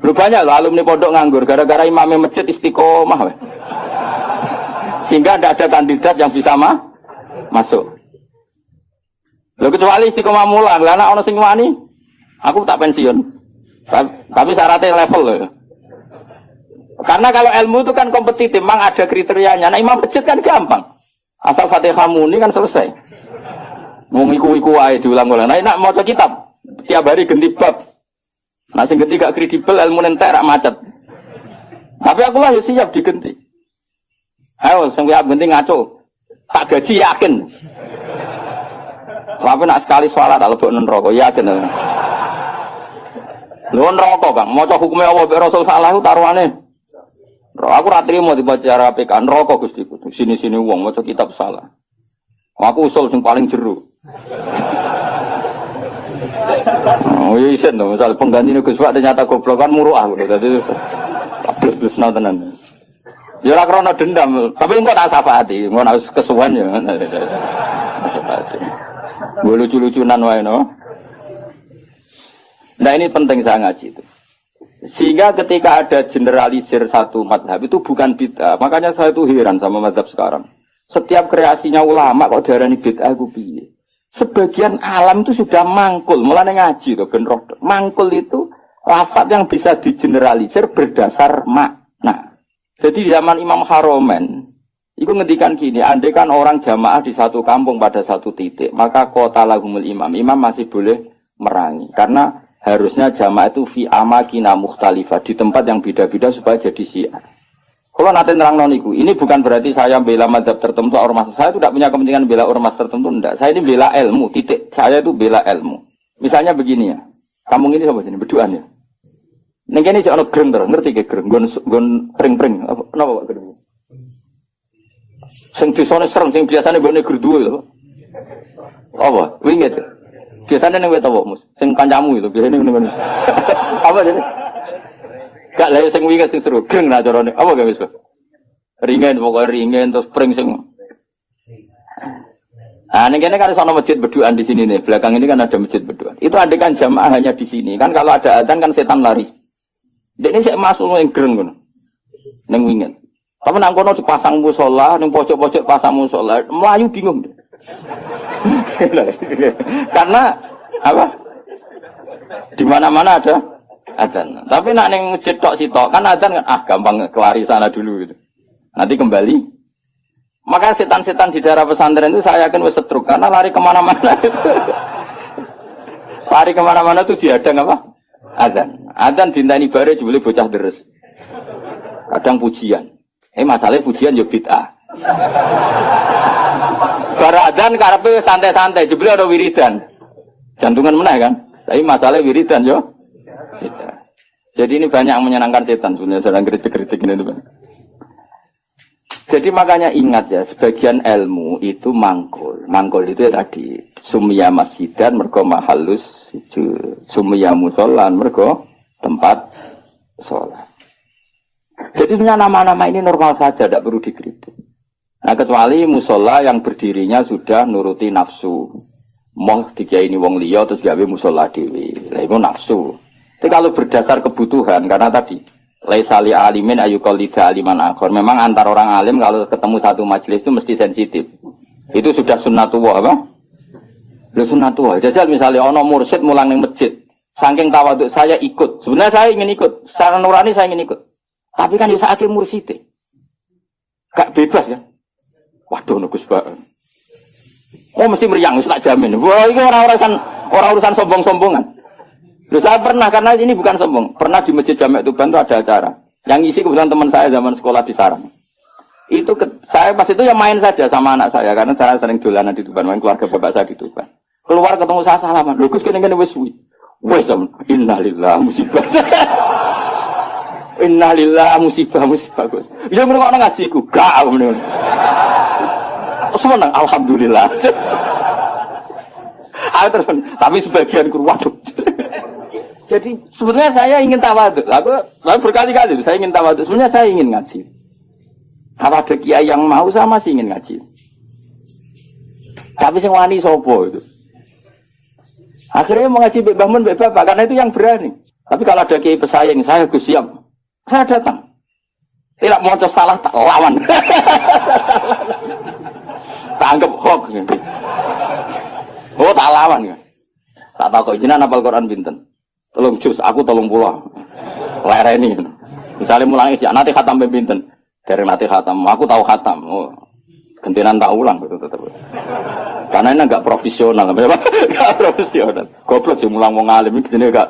Lu banyak loh alumni pondok nganggur gara-gara imamnya masjid istiqomah. Sehingga tidak ada kandidat yang bisa masuk. Lho kecuali istiqomah mulang, lah ana sing wani, aku tak pensiun. Tapi syaratnya level loh. Karena kalau ilmu itu kan kompetitif, memang ada kriterianya. Nah imam masjid kan gampang. Asal Fatihah muni kan selesai. Mau iku-iku wae diulang-ulang. Nah nak maca kitab tiap hari ganti bab. Nah sing ganti gak kredibel ilmu entek rak macet. Tapi aku lah ya siap diganti. Ayo sing kowe ganti ngaco. Tak gaji yakin. Tapi nak sekali sholat tak lebok neraka yakin. Lho neraka Kang, maca hukume Allah mek Rasul salah ku taruhane. Aku ra trimo dibaca PK neraka Gusti. Sini-sini wong maca kitab salah. Aku usul sing paling jero. Oh iya isen dong, misal pengganti Gus Pak ternyata goblok kan muruh aku. Jadi plus tenan. Ya ora krana dendam, tapi engko tak syafaati, engko nek kesuwen ya. Syafaati. Lucu-lucunan wae no. Nah ini penting saya ngaji itu. Sehingga ketika ada generalisir satu madhab itu bukan bid'ah. Makanya saya tuh heran sama madhab sekarang. Setiap kreasinya ulama kok diarani bid'ah ku piye? Sebagian alam itu sudah mangkul, mulane ngaji to ben roh. Mangkul itu lafaz yang bisa digeneralisir berdasar makna. Jadi di zaman Imam Haromen, itu ngendikan gini, andai kan orang jamaah di satu kampung pada satu titik, maka kota lahumul imam, imam masih boleh merangi. Karena harusnya jamaah itu fi amakina mukhtalifah, di tempat yang beda-beda supaya jadi syiar. Kalau nanti nerang noniku, ini bukan berarti saya bela madhab tertentu, ormas. Saya tidak punya kepentingan bela ormas tertentu, enggak. Saya ini bela ilmu, titik. Saya itu bela ilmu. Misalnya begini ya, kampung ini sama sini, berduaan ya. Ning kene sik ana greng terus, ngerti ke greng, nggon pring-pring. Apa napa Pak greng? Sing disone serem, sing biasane mbone gerduwe lho. Apa? Winget. Biasane ning wet apa, Mus? Sing kancamu itu biasane ngene. Apa jadi? Gak lha sing winget sing seru, greng lah carane. Apa gak wis, Pak? Ringen pokoke ringen terus pring sing. Ah, ning kene kan ana masjid berduaan di sini nih. Belakang ini kan ada masjid berduaan. Itu adekan jamaah hanya di sini. Kan kalau ada adzan kan setan lari. Dene sik masuk ning greng ngono. Ning winget. Tapi nang kono dipasang musala, ning pojok-pojok pasang musala, mlayu bingung. Karena apa? Di mana-mana ada adzan. Tapi nak ning masjid tok sitok kan adzan kan gampang kelari sana dulu gitu. Nanti kembali. Maka setan-setan di daerah pesantren itu saya yakin wis setruk karena lari kemana-mana. Lari kemana-mana tuh dihadang apa? Adzan dinteni bare jebule bocah deres. Kadang pujian. Masalahnya pujian yo bid'ah. Bara adzan karepe santai-santai, jebule ada wiridan. Jantungan meneh kan. Tapi masalahnya wiridan yo bid'ah. Jadi ini banyak yang menyenangkan setan sebenarnya sedang kritik-kritik ini tuh. Jadi makanya ingat ya, sebagian ilmu itu mangkul. Mangkul itu ya tadi sumya masjidan mergo mahallus sumya musolan mergo tempat sholat. Jadi nama-nama ini normal saja, tidak perlu dikritik. Nah kecuali musola yang berdirinya sudah nuruti nafsu. Moh tiga ini wong liya terus gawe musola dewi. Lah itu nafsu. Tapi kalau berdasar kebutuhan karena tadi laisali alimin ayuqallida aliman akhor. Memang antar orang alim kalau ketemu satu majelis itu mesti sensitif. Itu sudah sunnatullah apa? Lu sunnatullah. Jajal misalnya ono mursyid mulang ning masjid. Saking tawaduk saya ikut. Sebenarnya saya ingin ikut. Secara nurani saya ingin ikut. Tapi kan ya saking mursyid. Gak bebas ya. Waduh Gus Pak. Oh mesti meriang, tak jamin. Wah ini orang urusan sombong-sombongan. Loh, saya pernah, karena ini bukan sombong. Pernah di Masjid Jami' Tuban itu ada acara. Yang isi kebetulan teman saya zaman sekolah di Sarang. Itu saya pas itu ya main saja sama anak saya. Karena saya sering dolanan di Tuban. Main keluarga bapak saya di Tuban. Keluar ketemu saya salaman. Loh Gus kene-kene wis suwi. Wes innalillah musibah. Innalillah musibah Gus. Ya ngrungokno ngajiku. Gak ngene. Seneng alhamdulillah. Terus, tapi sebagian guru waduh. Jadi sebenarnya saya ingin tawadhu. Aku berkali-kali saya ingin tawadhu. Sebenarnya saya ingin ngaji. Kalau ada kiai yang mau saya masih ingin ngaji. Tapi sing wani sapa itu. Akhirnya mau ngaji Mbak Mun, Mbak Bapak karena itu yang berani. Tapi kalau ada kiai pesaing saya Gus siap. Saya datang. Tidak mau salah tak lawan. Tak anggap hoax. Oh tak lawan ya. Tak tahu kok jenengan hafal Quran pinten. Tolong jus, aku tolong pulang. Lereni. Misalnya mulai sih, nanti khatam pinten. Dari nanti khatam, aku tahu khatam. Oh, gantian tak ulang gitu tetap. Karena ini enggak profesional, enggak profesional. Goblok sih mulang mau ngalim ini enggak.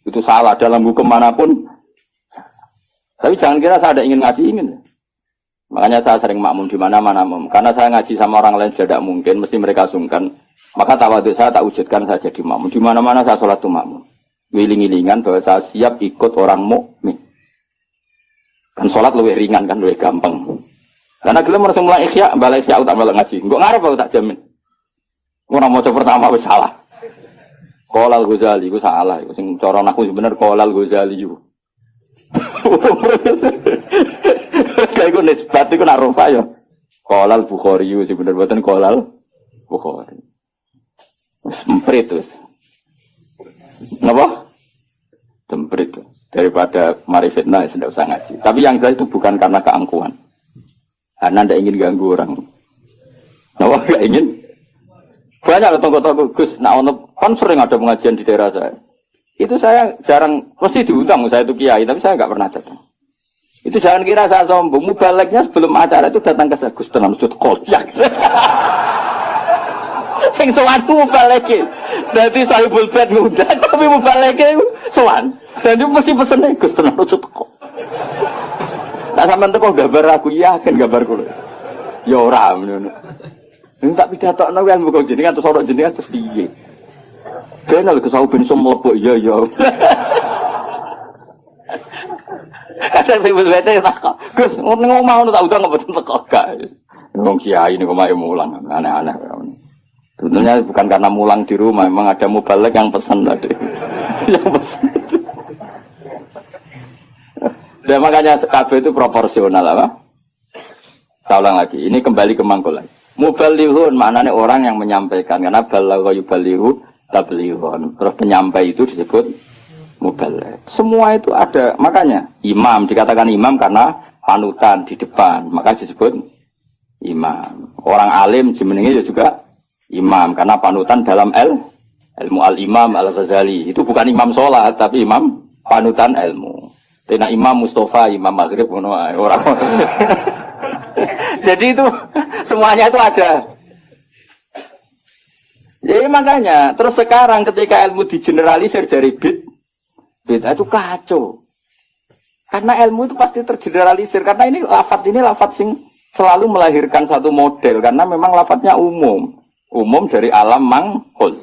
Itu salah dalam hukum manapun. Tapi jangan kira saya ada ingin ngaji ingin. Makanya saya sering makmum di mana-mana, karena saya ngaji sama orang lain tidak mungkin, mesti mereka sungkan. Maka tawadhu saya tak wujudkan saya jadi makmum. Di mana-mana saya sholat tuh makmum. Wiling-wilingan bahwa saya siap ikut orang mukmin. Kan sholat lebih ringan kan, lebih gampang. Karena gelem langsung mulai ikhya, balik ikhya tak balik ngaji. Enggak ngarep aku tak jamin. Ora maca pertama wis salah. Qolal Ghazali iku salah iku sing cara aku bener Qolal Ghazali iku. Kayak iku nisbat iku nak rupa ya. Qolal Bukhari iku sing bener boten Qolal Bukhari. Wis emprit wis. Napa? Temprit daripada mari fitnah tidak usah ngaji. Tapi yang jelas itu bukan karena keangkuhan. Karena tidak ingin ganggu orang. Napa enggak ingin? Banyak tonggo-tonggo Gus, kan sering ada pengajian di daerah saya. Itu saya jarang, pasti diundang saya itu kiai, tapi saya nggak pernah datang. Itu jangan kira saya sombong. Mubaleknya sebelum acara itu datang ke saya, Gus tenang sud kolyak. Sing sowan mubaleke. Dadi sahibul bed ngundang, tapi mubaleke sowan. Dan itu mesti pesene Gus tenang sud kok. Tak sampean teko gambar aku yakin gambar kulo. Ya ora ngono. Ning tak pidatokno kan mbok jenengan terus ora jenengan terus piye. Kene lho kesau ben iso mlebu iya. Kadang sing wete tak Gus ning omah ngono tak undang mboten teko gak. Wong kiai niku mae mulang aneh-aneh. Sebetulnya bukan karena mulang di rumah, memang ada mubalek yang pesan tadi. Yang pesan. Dan makanya KB itu proporsional apa? Saya ulang lagi, ini kembali ke mangkul lagi. Mubalighun maknanya orang yang menyampaikan, karena balagha yubalighu tablighun. Terus penyampai itu disebut mubaligh. Semua itu ada, makanya imam dikatakan imam karena panutan di depan, maka disebut imam. Orang alim jenenge juga imam karena panutan dalam ilmu al-imam al-Ghazali. Itu bukan imam sholat tapi imam panutan ilmu. Dena Imam Mustafa, Imam Maghrib orang. Jadi itu semuanya itu ada. Jadi makanya terus sekarang ketika ilmu digeneralisir dari bid itu kacau. Karena ilmu itu pasti tergeneralisir karena ini lafadz sing selalu melahirkan satu model karena memang lafadznya umum dari alam mangkul.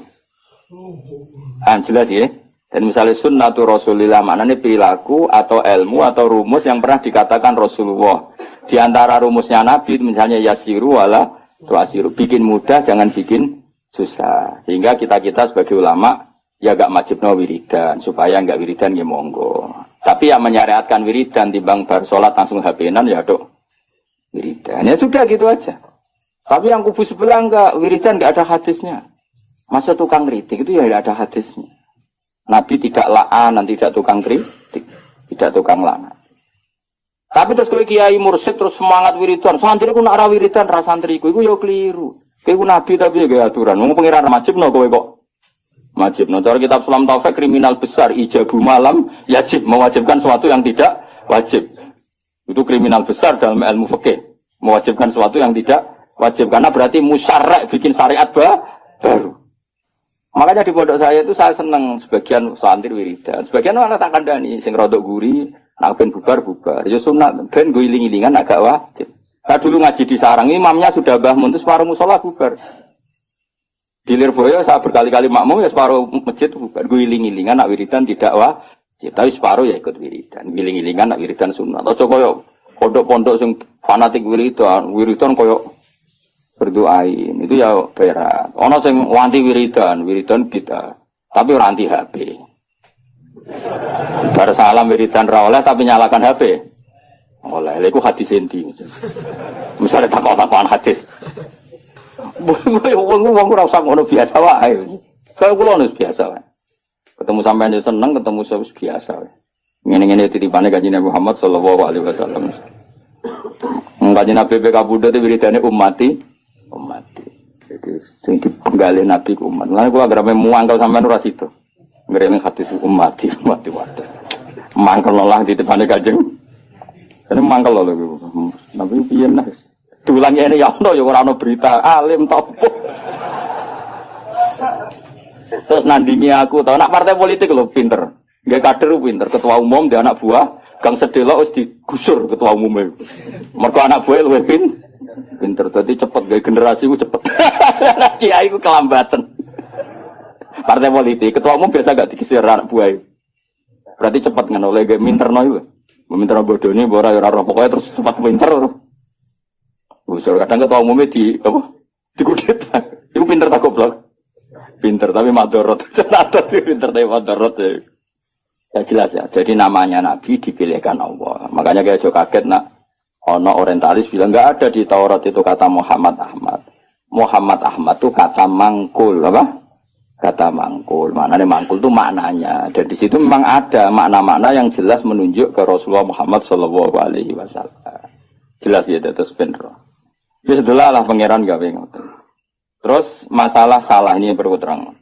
Jelas ya. Dan misalnya sunnatu Rasulillah maknanya perilaku atau ilmu atau rumus yang pernah dikatakan Rasulullah. Di antara rumusnya Nabi misalnya yasiru wala tuasiru. Bikin mudah jangan bikin susah. Sehingga kita sebagai ulama ya gak wajibno wiridan supaya gak wiridan ya monggo. Tapi yang menyariatkan wiridan timbang bar salat langsung HP-nan ya dok wiridan. Ya sudah gitu aja. Tapi yang kubu sebelah enggak wiridan enggak ada hadisnya. Masa tukang kritik itu ya enggak ada hadisnya. Nabi tidak la'an, tidak tukang kritik, tidak tukang la'an. Tapi terus kowe kiai mursyid terus semangat wiridan, santri ku nak ra wiridan ra santriku iku ya keliru. Kowe Nabi tapi ya aturan. Wong pengiran wajibno kowe kok. Wajibno. Cara kitab Sulam Taufik kriminal besar ijabu malam yajib mewajibkan sesuatu yang tidak wajib. Itu kriminal besar dalam ilmu fikih. Mewajibkan sesuatu yang tidak wajib karena berarti musyarrak bikin syariat baru. Makanya di pondok saya itu saya senang sebagian santri wiridan. Sebagian orang tak kandani sing rodok guri, nak ben bubar. Ya sunat ben go iling-ilingan agak wajib. Nah dulu ngaji di sarang imamnya sudah Mbah Mun terus separuh musala bubar. Di Lirboyo saya berkali-kali makmum ya separuh masjid bubar. Go iling-ilingan nak wiridan tidak wajib, tapi separuh ya ikut wiridan. Iling-ilingan nak wiridan sunat. Ojo koyo pondok-pondok sing fanatik wiridan koyo berdoain itu ya berat. Ono sing wanti wiridan bid'ah, tapi ora anti HP. Bar salam wiridan ra oleh tapi nyalakan HP. Oleh, lha iku hadis endi. Misale takon-takonan hadis. Wong ora usah ngono biasa wae. Kaya kula nus biasa wae. Ketemu sampean yo seneng, ketemu wis biasa wae. Ngene-ngene titipane Kanjeng Muhammad sallallahu alaihi wasallam. Kanjeng Nabi PK Buddha itu wiridane umat. Jadi sing dipenggalih Nabi ku umat. Lan kula agar muangkel sampean ora sido. Ngrene hati umat waduh. Mangkel lah di depane Kanjeng. Kan mangkel lho Nabi piye nah. Dulang ngene ya ono ya ora ono berita alim topo. Terus nandingi aku tau nak partai politik lho pinter. Nggih kader pinter, ketua umum dia anak buah, Gang Sedelok wis digusur ketua umumnya. Mergo anak buah luwih pinter, tadi cepet gaya generasi ku cepet. Kiai ku kelambatan. Partai politik, ketua umum biasa gak dikisir anak buah. Berarti cepet kan oleh gaya minterno itu. Minterno bodoh ini, bora ora pokoknya terus cepat pinter. Usul kadang ketua umumnya di apa? Di kudeta. Iku pinter tak goblok. Pinter tapi madorot. Ternyata pinter tapi madorot ya. Ya jelas ya. Jadi namanya Nabi dipilihkan Allah. Makanya kayak jo kaget nak. Ono orientalis bilang nggak ada di Taurat itu kata Muhammad Ahmad. Muhammad Ahmad itu kata mangkul apa? Kata mangkul. Maknanya mangkul itu maknanya. Dan di situ memang ada makna-makna yang jelas menunjuk ke Rasulullah Muhammad Shallallahu Alaihi Wasallam. Jelas ya terus bener. Itu setelah lah pangeran gak pengen. Terus masalah salah ini yang perlu terang.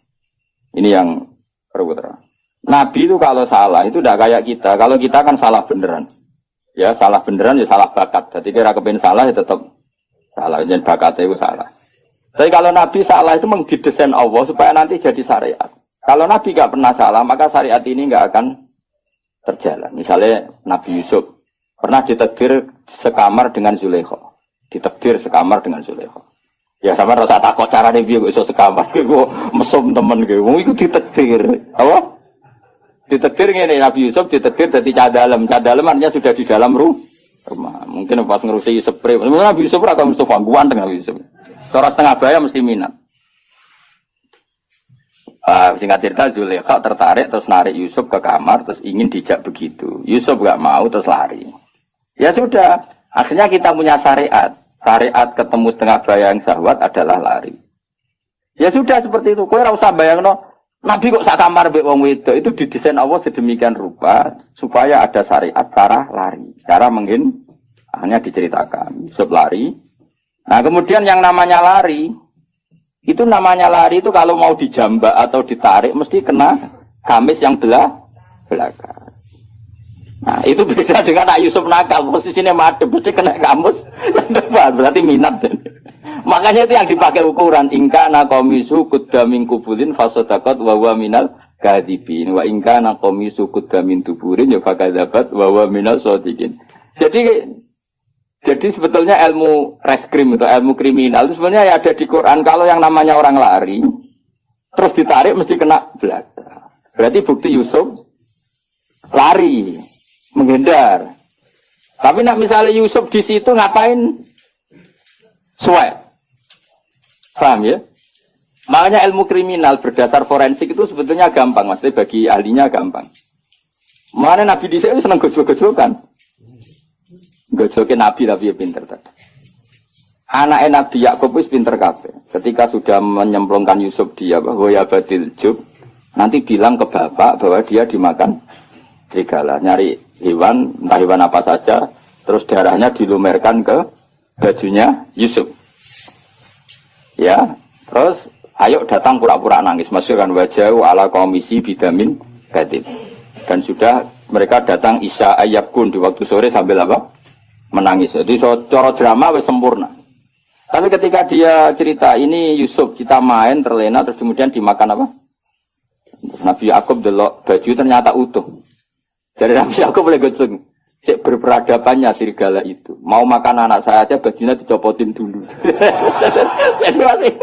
Ini yang perlu terang. Nabi itu kalau salah itu tidak kayak kita. Kalau kita kan salah beneran. Ya salah beneran ya salah bakat. Jadi kira kepen salah ya tetap salah. Jadi bakatnya itu salah. Tapi kalau Nabi salah itu mendidesain Allah supaya nanti jadi syariat. Kalau Nabi gak pernah salah maka syariat ini gak akan terjalan. Misalnya Nabi Yusuf pernah ditakdir sekamar dengan Zulaikha. Ditakdir sekamar dengan Zulaikha. Ya sama rasa takut caranya dia kok iso sekamar. Gue mesum temen gue. Mau ikut ditakdir. Apa? Ditakdir ini Nabi Yusuf ditakdir dari cadalem. Cadalem artinya sudah di dalam rumah. Mungkin pas ngerusi Yusuf. Nabi Yusuf atau Mustafa guan dengan Nabi Yusuf. Seorang setengah bayar mesti minat. Singkat cerita Zulaikha tertarik terus narik Yusuf ke kamar terus ingin dijak begitu. Yusuf gak mau terus lari. Ya sudah. Akhirnya kita punya syariat. Syariat ketemu setengah bayang syahwat adalah lari. Ya sudah seperti itu. Kowe ora usah bayangno Nabi kok sak kamar mbek wong wedok itu didesain Allah sedemikian rupa supaya ada syariat cara lari, cara hanya diceritakan. Yusuf lari. Nah, kemudian yang namanya lari itu kalau mau dijambak atau ditarik mesti kena gamis yang belakang. Nah, itu beda dengan Nak Yusuf nakal, posisinya madep, mesti kena gamis yang depan, berarti minat. Makanya itu yang dipakai ukuran ingkana qamisu qudda min kubulin fasodaqat wa huwa minal kadhibin wa ingkana qamisu qudda min tuburin ya fakadzabat wa huwa minal shadiqin. Jadi sebetulnya ilmu reskrim itu ilmu kriminal itu sebenarnya ya ada di Quran. Kalau yang namanya orang lari terus ditarik mesti kena belakang. Berarti bukti Yusuf lari menghindar. Tapi nak misalnya Yusuf di situ ngapain? Suai. Paham ya? Makanya ilmu kriminal berdasar forensik itu sebetulnya gampang, maksudnya bagi ahlinya gampang. Makanya Nabi di sini senang gojol-gojolkan. Gojolkan Nabi tapi ya pinter tadi. Anaknya Nabi Yakub itu pinter kabeh. Ketika sudah menyemplungkan Yusuf dia bahwa ya batil jub, nanti bilang ke bapak bahwa dia dimakan serigala, nyari hewan, entah hewan apa saja, terus darahnya dilumerkan ke bajunya Yusuf. Ya, terus ayo datang pura-pura nangis, masukkan wajah ala komisi bidamin gadib. Dan sudah mereka datang isya ayyakun di waktu sore sambil apa? Menangis. Jadi cara drama wis sempurna. Tapi ketika dia cerita ini Yusuf kita main terlena terus kemudian dimakan apa? Nabi Yakub delok baju ternyata utuh. Jadi Nabi Yakub boleh goceng. Cek berperadabannya serigala itu. Mau makan anak saya aja bajunya dicopotin dulu. Jadi masih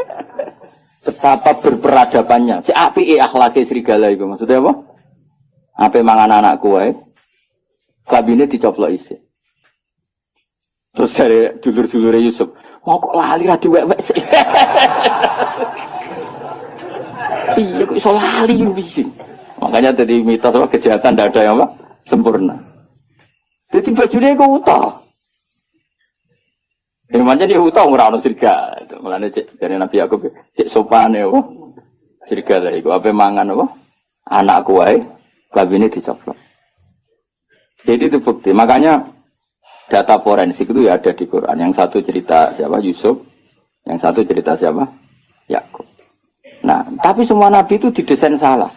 betapa berperadabannya. Cek api akhlaki serigala itu maksudnya apa? Api mangan anakku wae. Kabine dicoplok isi. Terus dari dulur-dulure Yusuf, mau kok lali ra diwek-wek sih. Iya kok iso lali piye. Makanya tadi mitos apa kejahatan tidak ada yang apa? Sempurna. Jadi bajunya kok utah. Yang macam dia utah ora ono serigala. Mulane cek dari Nabi Yakub cek sopane apa? Serigala iku ape mangan apa? Anakku wae kabine dicoplok. Jadi itu bukti. Makanya data forensik itu ya ada di Quran. Yang satu cerita siapa? Yusuf. Yang satu cerita siapa? Yakub. Nah, tapi semua nabi itu didesain salah.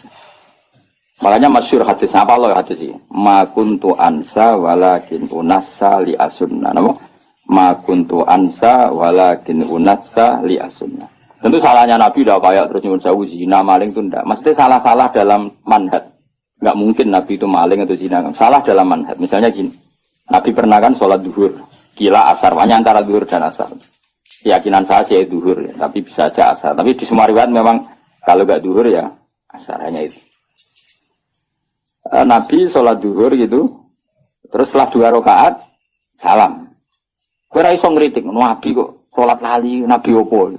Makanya masyhur hadis apa loh hadis ini? Ma kuntu ansa walakin unassa li asunna. Napa? Ma kuntu ansa walakin unassa li asunna. Tentu salahnya nabi udah kayak terus nyuwun sewu zina maling itu ndak. Maksudnya salah-salah dalam manhaj. Enggak mungkin nabi itu maling atau zina. Salah dalam manhaj. Misalnya gini. Nabi pernah kan sholat duhur. Kila asar. Hanya antara duhur dan asar. Keyakinan saya sih duhur ya. Tapi bisa aja asar. Tapi di semua riwayat memang kalau enggak duhur ya asar. Hanya itu. Nabi sholat duhur gitu, terus setelah 2 rakaat salam. Kowe ora iso ngritik nabi kok salat lali, nabi opo.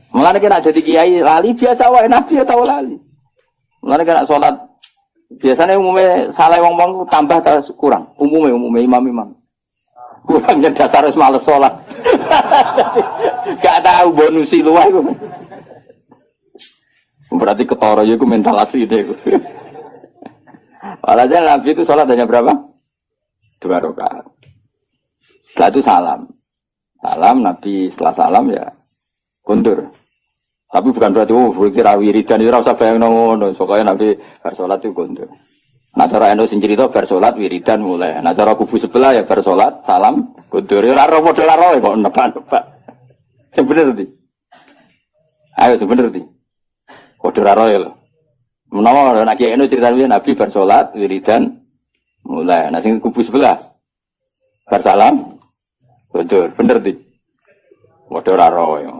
Mulane kena jadi kiai lali biasa wae, nabi ya tau lali. Mulane kena salat biasanya umumnya salah wong-wong tambah atau kurang. Umumnya imam-imam. Kurangnya dasar harus males sholat. Gak tahu bonusi luar itu. Berarti ketara ya itu mental asli deh. Walhasil Nabi itu sholat hanya berapa? 2 rakaat. Setelah itu salam. Salam Nabi setelah salam ya kundur. Tapi bukan berarti berarti wiridan itu rasa bayang ngono. Pokoknya Nabi bersolat itu kundur. Nah cara eno sing cerita bersolat wiridan mulai. Nah cara kubu sebelah ya bersolat salam kundur. Ora ro model ora kok nebak-nebak. Sing bener ndi? Ayo sing bener ndi? Kode ora ro ya lho. Menawa nek eno cerita Nabi bersolat wiridan mulai. Nah sing kubu sebelah bersalam kundur. Bener ndi? Kode ora ro ya.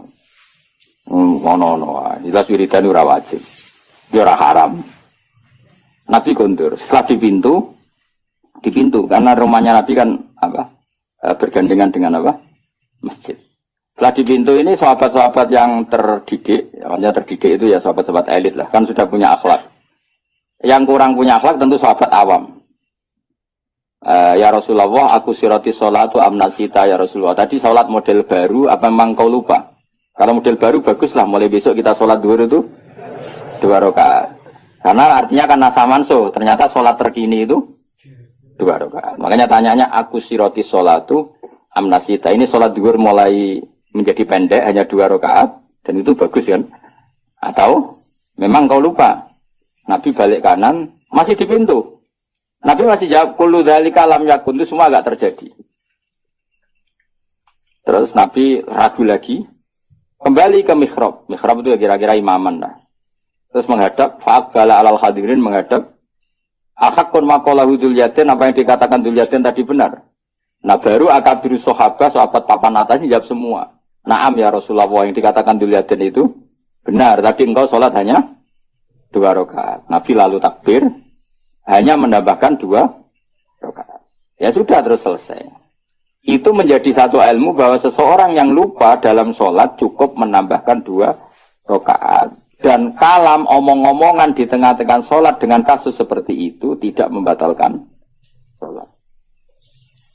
Ngono jelas wiridan ora wajib. Ya ora haram. Nabi kundur. Setelah di pintu karena rumahnya Nabi kan bergandengan dengan masjid. Setelah di pintu ini sahabat-sahabat yang terdidik, yang terdidik itu ya sahabat-sahabat elit lah, kan sudah punya akhlak. Yang kurang punya akhlak tentu sahabat awam. Ya Rasulullah, aku sirati sholatu amnasita ya Rasulullah. Tadi sholat model baru, apa memang kau lupa? Kalau model baru baguslah, mulai besok kita sholat duhur itu 2 rakaat. Karena artinya kan nasamanso, ternyata sholat terkini itu 2 rakaat. Makanya tanyanya aku siroti sholatu amnasita. Ini sholat duhur mulai menjadi pendek hanya 2 rakaat dan itu bagus kan? Atau memang kau lupa? Nabi balik kanan masih di pintu. Nabi masih jawab kullu dzalika lam yakun, itu semua agak terjadi. Terus Nabi ragu lagi, kembali ke mihrab. Mihrab itu kira-kira imaman lah. Terus menghadap, fa'aqbala alal hadirin menghadap. Ahakun maqalahu Dzulyatin, apa yang dikatakan Dzulyatin tadi benar. Nah baru akabiru sahabat papan atas ini jawab semua. Naam ya Rasulullah, yang dikatakan Dzulyatin itu benar. Tadi engkau sholat hanya 2 rakaat. Nabi lalu takbir, hanya menambahkan 2 rakaat. Ya sudah terus selesai. Itu menjadi satu ilmu bahwa seseorang yang lupa dalam sholat cukup menambahkan 2 rakaat. Dan kalam omong-omongan di tengah-tengah sholat dengan kasus seperti itu tidak membatalkan sholat.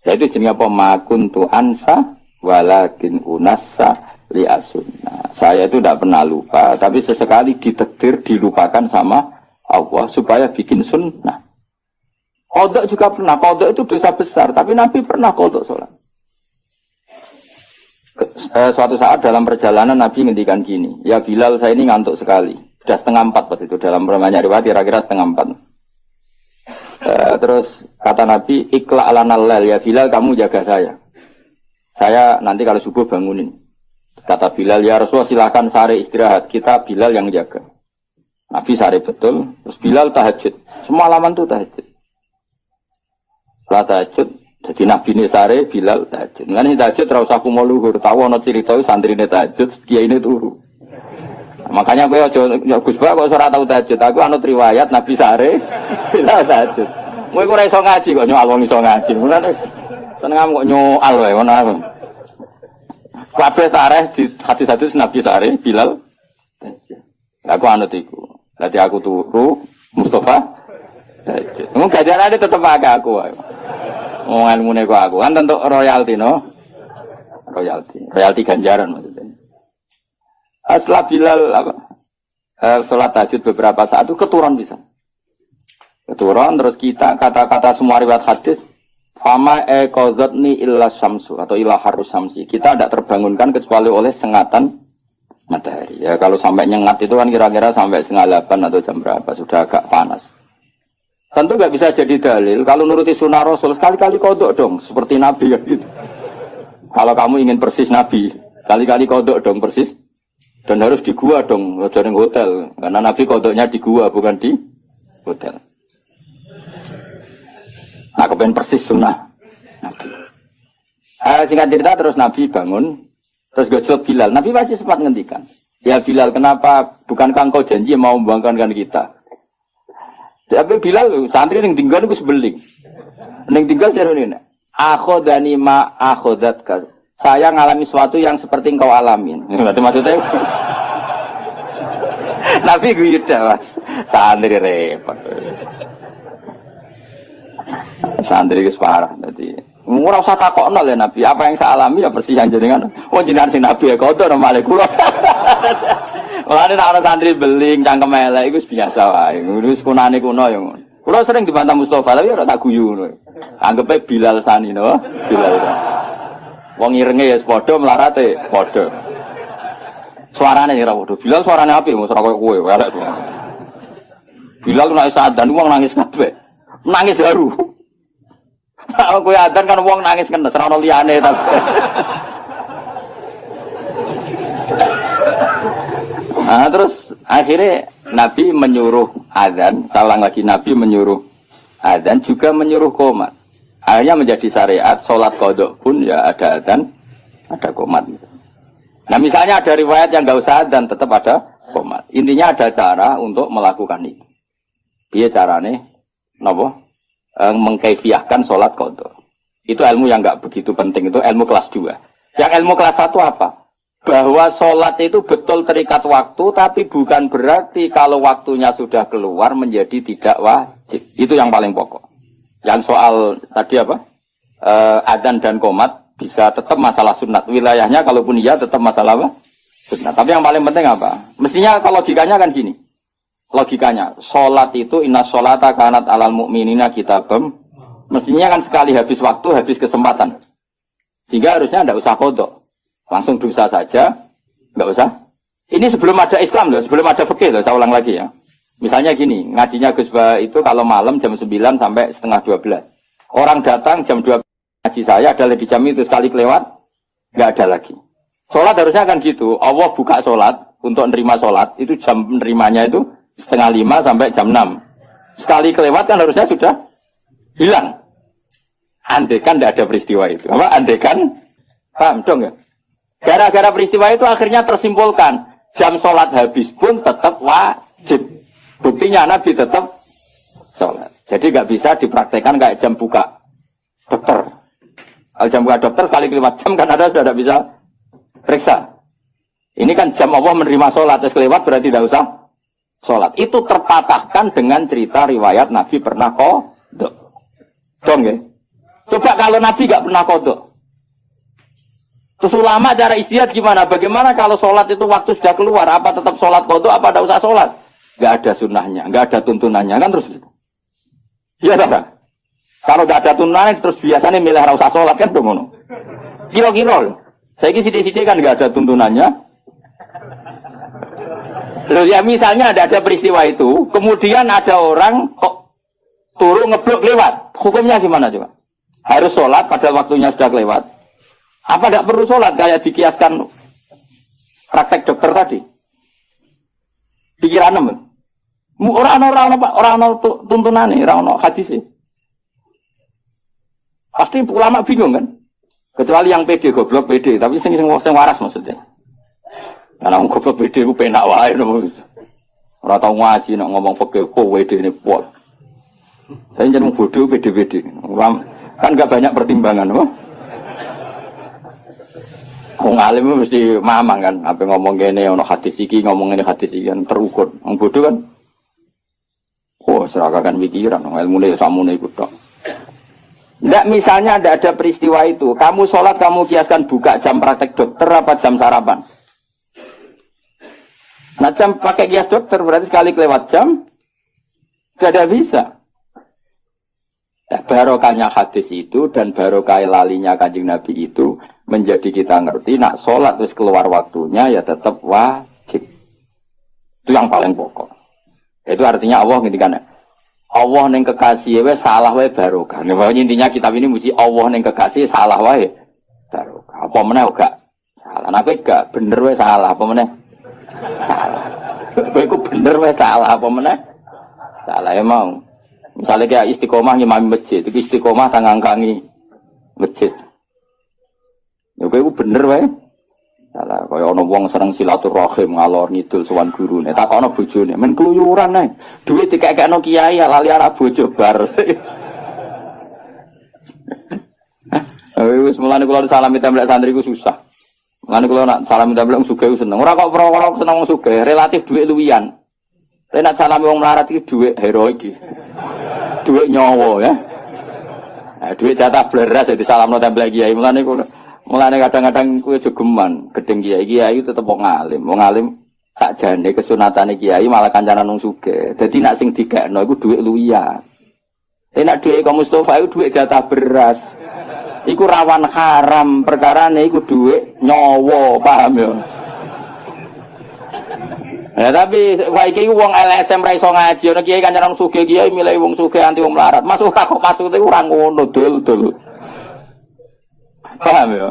Jadi jenis apa? Makuntu ansa walakin unassa li'asunna. Saya itu tidak pernah lupa, tapi sesekali ditakdir dilupakan sama Allah supaya bikin sunnah. Qadha juga pernah. Qadha itu dosa besar, tapi Nabi pernah qadha sholat. Suatu saat dalam perjalanan Nabi ngendikan gini, ya Bilal saya ini ngantuk sekali, sudah 3:30 pas itu dalam banyak riwayat kira-kira 3:30. Terus kata Nabi, ikla ala nallal ya Bilal kamu jaga saya nanti kalau subuh bangunin. Kata Bilal ya Rasulullah silakan sare istirahat, kita Bilal yang jaga. Nabi sare betul, terus Bilal tahajud, semalaman tuh tahajud. Setelah tahajud jadi Nabi ini sare, Bilal tahajud. Mengenai tahajud, terus aku mau luhur. Tahu ada cerita santri ini tahajud, kiai ini turu. Makanya aku Gus Ba kok ora tahu tahajud. Aku anut riwayat Nabi sare, Bilal tahajud. Kowe ora iso ngaji kok nyoal wong iso ngaji. Mulane seneng kok nyoal wae ngono. Kabeh tareh di hadis-hadis Nabi sare, Bilal tahajud. Aku anut iku. Dadi aku turu, Mustafa tahajud. Mung gajarane tetep aku wae. Oh ilmune kok aku kan tentu royalti no. Royalti ganjaran maksudnya. Setelah Bilal sholat tahajud beberapa saat itu keturun bisa. Keturun terus kita kata-kata semua riwayat hadis fama qadzatni illa syamsu atau illa harus syamsi. Kita tidak terbangunkan kecuali oleh sengatan matahari. Ya kalau sampai nyengat itu kan kira-kira sampai 7:30 atau jam berapa sudah agak panas. Tentu nggak bisa jadi dalil. Kalau nuruti sunnah Rasul sekali-kali kodok dong, seperti Nabi ya gitu. Kalau kamu ingin persis Nabi, kali-kali kodok dong persis. Dan harus di gua dong, jangan hotel. Karena Nabi kodoknya di gua bukan di hotel. Nah, kepengen persis sunnah Nabi. Singkat cerita terus Nabi bangun, terus gojlok Bilal. Nabi masih sempat ngendikan, ya Bilal kenapa bukankah engkau janji mau membangkankan kita? Tapi Bilal santri yang tinggal itu sebeling. Yang tinggal cara ini. Akhodani ma akhodatka. saya ngalami sesuatu yang seperti engkau alamin. Berarti maksudnya Nabi guyu Mas. Santri repot. Santri wis parah dadi. Ora usah takokno lho Nabi, apa yang saya alami ya persis yang jenengan. Oh jenengan sing Nabi ya kodo nomale kula. Mulane nek ana santri beling cangkem elek iku biasa wae. Wis kunane kuno ya ngono. Kula sering dibantah Mustofa tapi ora tak guyu ngono. Anggepe Bilal Sani no, Bilal. Wong irenge ya padha melarate padha. Suarane ora padha. Bilal suarane apik, ora koyo kowe elek. Bilal nek adzan wong nangis kabeh. Nangis haru. Kalau kowe adzan kan wong nangis kenes ora ono liyane ta. Nah, terus akhirnya Nabi menyuruh adzan, salah lagi Nabi menyuruh adzan juga menyuruh qomat. Akhirnya menjadi syariat sholat qodok pun ya ada adzan, ada qomat. Nah misalnya ada riwayat yang nggak usah adzan tetap ada qomat. Intinya ada cara untuk melakukan itu. Dia carane, nopo mengkaifiahkan sholat qodok. Itu ilmu yang nggak begitu penting, itu ilmu kelas 2. Yang ilmu kelas 1 apa? Bahwa sholat itu betul terikat waktu, tapi bukan berarti kalau waktunya sudah keluar menjadi tidak wajib. Itu yang paling pokok. Yang soal tadi apa? Adzan dan qomat bisa tetap masalah sunat. Wilayahnya kalaupun iya tetap masalah apa? Sunat. Tapi yang paling penting apa? Mestinya kalau logikanya kan gini. Logikanya, sholat itu inna sholata kanat alal mu'minina kitabam. Mestinya kan sekali habis waktu, habis kesempatan. Sehingga harusnya tidak usah kodok. Langsung dosa saja, nggak usah. Ini sebelum ada Islam loh, sebelum ada fikih loh, saya ulang lagi ya. Misalnya gini, ngajinya Gus Ba itu kalau malam jam 9 sampai setengah 12. Orang datang jam 12 ngaji saya adalah di jam itu, sekali kelewat, nggak ada lagi. Sholat harusnya kan gitu, Allah buka sholat, untuk nerima sholat, itu jam nerimanya itu setengah 5 sampai jam 6. Sekali kelewat kan harusnya sudah hilang. Andekan tidak ada peristiwa itu. Apa? Andekan, paham dong ya? Gara-gara peristiwa itu akhirnya tersimpulkan jam sholat habis pun tetap wajib. Buktinya Nabi tetap sholat. Jadi nggak bisa dipraktekkan kayak jam buka dokter. Kalau jam buka dokter sekali kelewat jam kan ada sudah tidak bisa periksa. Ini kan jam Allah menerima sholat terus kelewat berarti tidak usah sholat. Itu terpatahkan dengan cerita riwayat Nabi pernah qodok. Dong ya? Coba kalau Nabi nggak pernah qodok. Terus ulama cara istihad gimana? Bagaimana kalau sholat itu waktu sudah keluar? Apa tetap sholat qodok? Apa tidak usah sholat? Gak ada sunnahnya, gak ada tuntunannya kan terus gitu. Iya tak? Kalau gak ada tuntunannya terus biasanya milih rasa sholat kan dong. Kira-kira. Saya ini sidik-sidik kan gak ada tuntunannya. Loh ya misalnya ada peristiwa itu, kemudian ada orang kok turun ngeblok lewat. Hukumnya gimana coba? Harus sholat pada waktunya sudah lewat. Apa tidak perlu sholat kayak dikiaskan praktek dokter tadi? Pikiran teman. Orang tuntunan nih, orang hadis sih. Pasti ulama bingung kan? Kecuali yang PD goblok PD, tapi sing waras maksudnya. Karena orang goblok PD ku penak wae ora tau ngaji nek ngomong fikih kok PD ne pot. Saya jeneng bodoh PD. Kan enggak banyak pertimbangan, apa? Wong alim mesti mamang kan, apa ngomong gini, ono hadis iki, ngomong ini hadis iki kan terukur. Wong bodoh kan, oh seragakan pikiran, ilmu nih samune ikut dok. Nggak misalnya ada peristiwa itu, kamu sholat kamu kiaskan buka jam praktek dokter apa jam sarapan? Nah jam pakai kias dokter berarti sekali kelewat jam, tidak bisa. Nah, barokahnya hadis itu dan barokah lalinya Kanjeng Nabi itu menjadi kita ngerti nak sholat terus keluar waktunya ya tetap wajib. Itu yang paling pokok. Itu artinya Allah ngendikan Allah neng kekasih we salah we barokah. Nah, intinya kitab ini mesti Allah neng kekasih salah we barokah. Apa meneh gak salah. Nah kowe gak bener we salah apa meneh? Salah. Kowe ku bener we salah apa meneh? Salah emang. Misalnya kayak istiqomah ngimami masjid, itu istiqomah tangangkangi masjid. Ya kowe bener wae. Salah kaya ana wong seneng silaturahim ngalor ngidul sowan gurune. Takono bojone, men keluyuran ae. Duit dikekekno kiai lali anak bojo bar. Wis mulane kula salami templek santri ku susah. Mulane kula nak salami templek wong sugih seneng. Ora kok perkara seneng wong sugih, relatif dhuwit luwian. Lek nak salami wong melarat iki dhuwit heroik iki. Dhuwit nyawa ya. Nah, dhuwit jatah bleras ya disalamno templek kiai. Mulane kadang-kadang kuwi jogeman, gedeng kiai tetep wong alim. Wong alim sakjane kesunatane kiai malah kancanan wong sugih. Dadi nak sing dikekno iku dhuwit luwian. Nek dhuwit kok Mustofa iku dhuwit jatah beras. Iku rawan haram, perkarane iku dhuwit nyawa, paham ya? Ya tapi saiki wong LSM ra iso ngaji, ana kiai kancanan sugih kiai milih wong sugih anti wong melarat. Masuk kok maksud iku ora ngono, dul. Paham ya?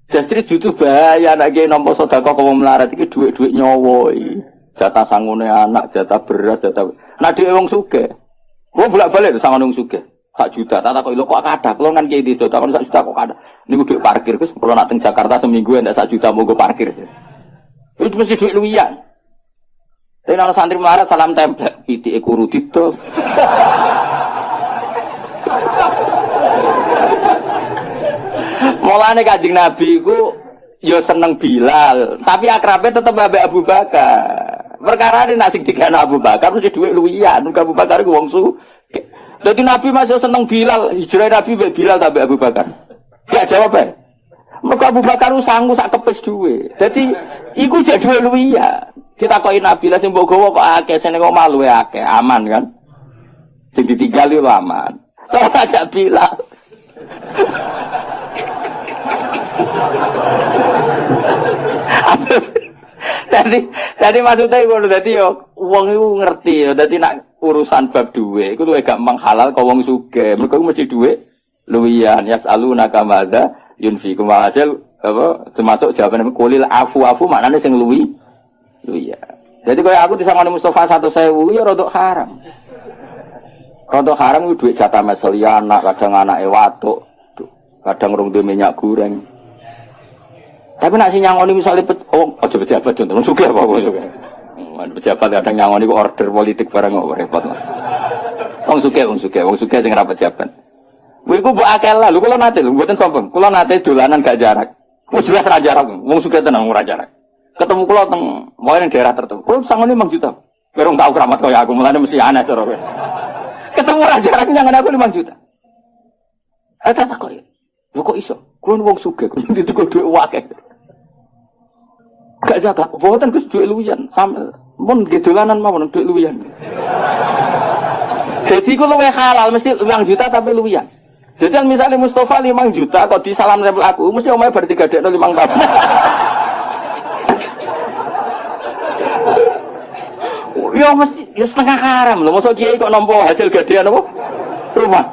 Justru jutu bahaya nek kiai nampa sedekah kok wong melarat iki dhuwit-dhuwit nyawa iki. Jatah sangune anak, jatah beras, jatah. Nah dhewe wong sugih. Wong bolak-balik sangone wong sugih. 1 juta, tak takoki lho kok kathah. Kulo kan kiai itu, takon 1 juta kok kathah. Niku dhuwit parkir, Gus. Kulo nak teng Jakarta seminggu entek 1 juta monggo parkir. Itu mesti dhuwit luwian. Tapi ana santri melarat salam templek, pitike kuru didol. Mulane Kanjeng Nabi iku ya seneng Bilal, tapi akrabe tetep ambek Abu Bakar. Perkara ini nak sing digana Abu Bakar mesti dhuwit luwian. Abu Bakar iku wong sugih. Jadi Nabi masih seneng Bilal, hijrah Nabi Bilal tapi Abu Bakar. Gak jawab ya. Mereka Abu Bakar sanggup sak kepes duwe. Jadi iku jadi duwe luwian. Ditakoki Nabi lah sing mbok gawa kok akeh sing kok malu akeh, aman kan? Sing ditinggal yo aman. Ora ajak Bilal. Jadi maksudnya ngono dadi yo wong iku ngerti yo dadi nak urusan bab duwe iku luwih gampang halal kok wong sugih. Mergo mesti duwe luwian yasaluna kamadza yunfiqu hasil apa termasuk jawaban kulil afu maknane sing luwian. Jadi kaya aku disangoni Mustofa 1.000 ya rodok haram. Rodok haram ku duit jatah mesel anak, kadang anake watuk, kadang rung duwe minyak goreng. Tapi nak sing nyangoni misale aja pejabat contoh sugih apa kok sugih. Pejabat kadang nyangoni ku order politik barang kok repot. Wong sugih sing ra pejabat. Kuwi ku mbok akeh lah, lho kula nate lho mboten sombong. Kula nate dolanan gak jarak. Wis jelas ra jarak, wong sugih tenan ora jarak. Ketemu kula teng wae ning daerah tertentu. Kula sangone 5 juta. Berong tau keramat kaya aku, mulane mesti aneh cara kowe. Ketemu ra jarak nyangone aku 5 juta. Tak kok. Lho kok iso? Kula wong sugih, kudu dituku dhuwit akeh. Gak zakat, boten Gus dhuwit luwian. Mun nggih dolanan mawon dhuwit luwian. Jadi ku luwih halal mesti 5 juta tapi luwian. Jadi misalnya Mustofa 5 juta kok disalam rempel aku mesti omahe bar 3 dekno 5 tahun. Ya mesti ya setengah haram lho. Mosok kiai kok nampa hasil gadean apa? Rumah.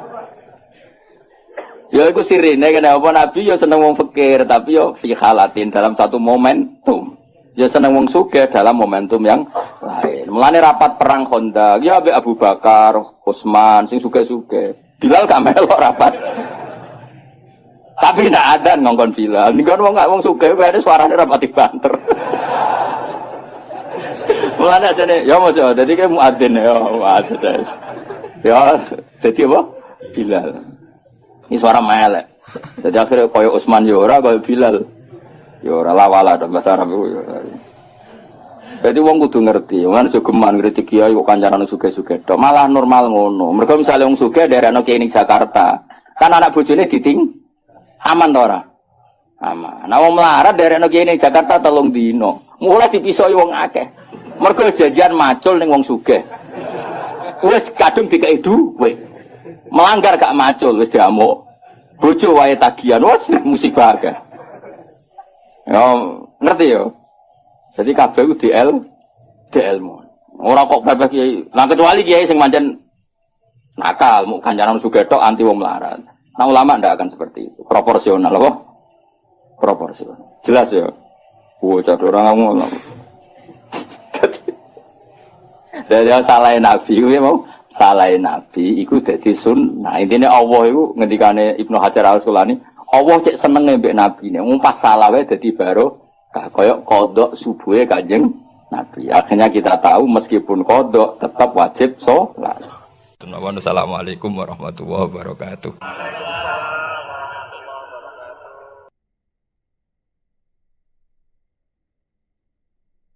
Ya iku sirine kenapa Nabi ya seneng wong fakir tapi ya fi halatin dalam satu momentum. Ya seneng wong sugih dalam momentum yang lain. Mulane rapat perang Khandaq ya ambek Abu Bakar, Utsman sing sugih-sugih. Bilal gak melok rapat. Tapi ndak ada ngongkon Bilal. Ning kon wong sugih wae suarane rapati banter. Mulane ajane ya mosok dadi ke muadzin ya muadzin. Ya dadi apa? Bilal. Ini suara melek. Jadi akhirnya koyo Utsman ya ora koyo Bilal. Ya ora lawala dalam bahasa Arab iku ya. Jadi wong kudu ngerti, wong aja geman kritik kiai kok kancaran sugih-sugih tok. Malah normal ngono. Mergo misale wong sugih daerahno kiai ning Jakarta, kan anak bojone diting aman to ora? Aman. Nah wong melarat daerahno kiai ning Jakarta 3 dino. Mulai dipisoi wong akeh. Mergo janjian macul ning wong sugih. Wis kadung dikeki dhuwit. Melanggar gak macul wis diamuk. Bojo wae tagihan wis musibah akeh. Ya ngerti ya. Jadi kabeh ku DL mu. Ora kok bebas kiai. Lah kecuali kiai sing pancen nakal, mu kancanan sugih tok anti wong melarat. Nah ulama ndak akan seperti itu. Proporsional apa? Proporsional. Jelas ya. Bocah orang ngono. Jadi salah Nabi kuwi mau salah Nabi iku dadi sunnah. Intine Allah iku ngendikane Ibnu Hajar Al-Asqalani, Allah cek senenge mbek nabine. Wong pas salah wae dadi baro kaya qodok subuhe Kanjeng Nabi. Akhirnya kita tahu meskipun qodok tetap wajib salat. Assalamualaikum warahmatullahi wabarakatuh.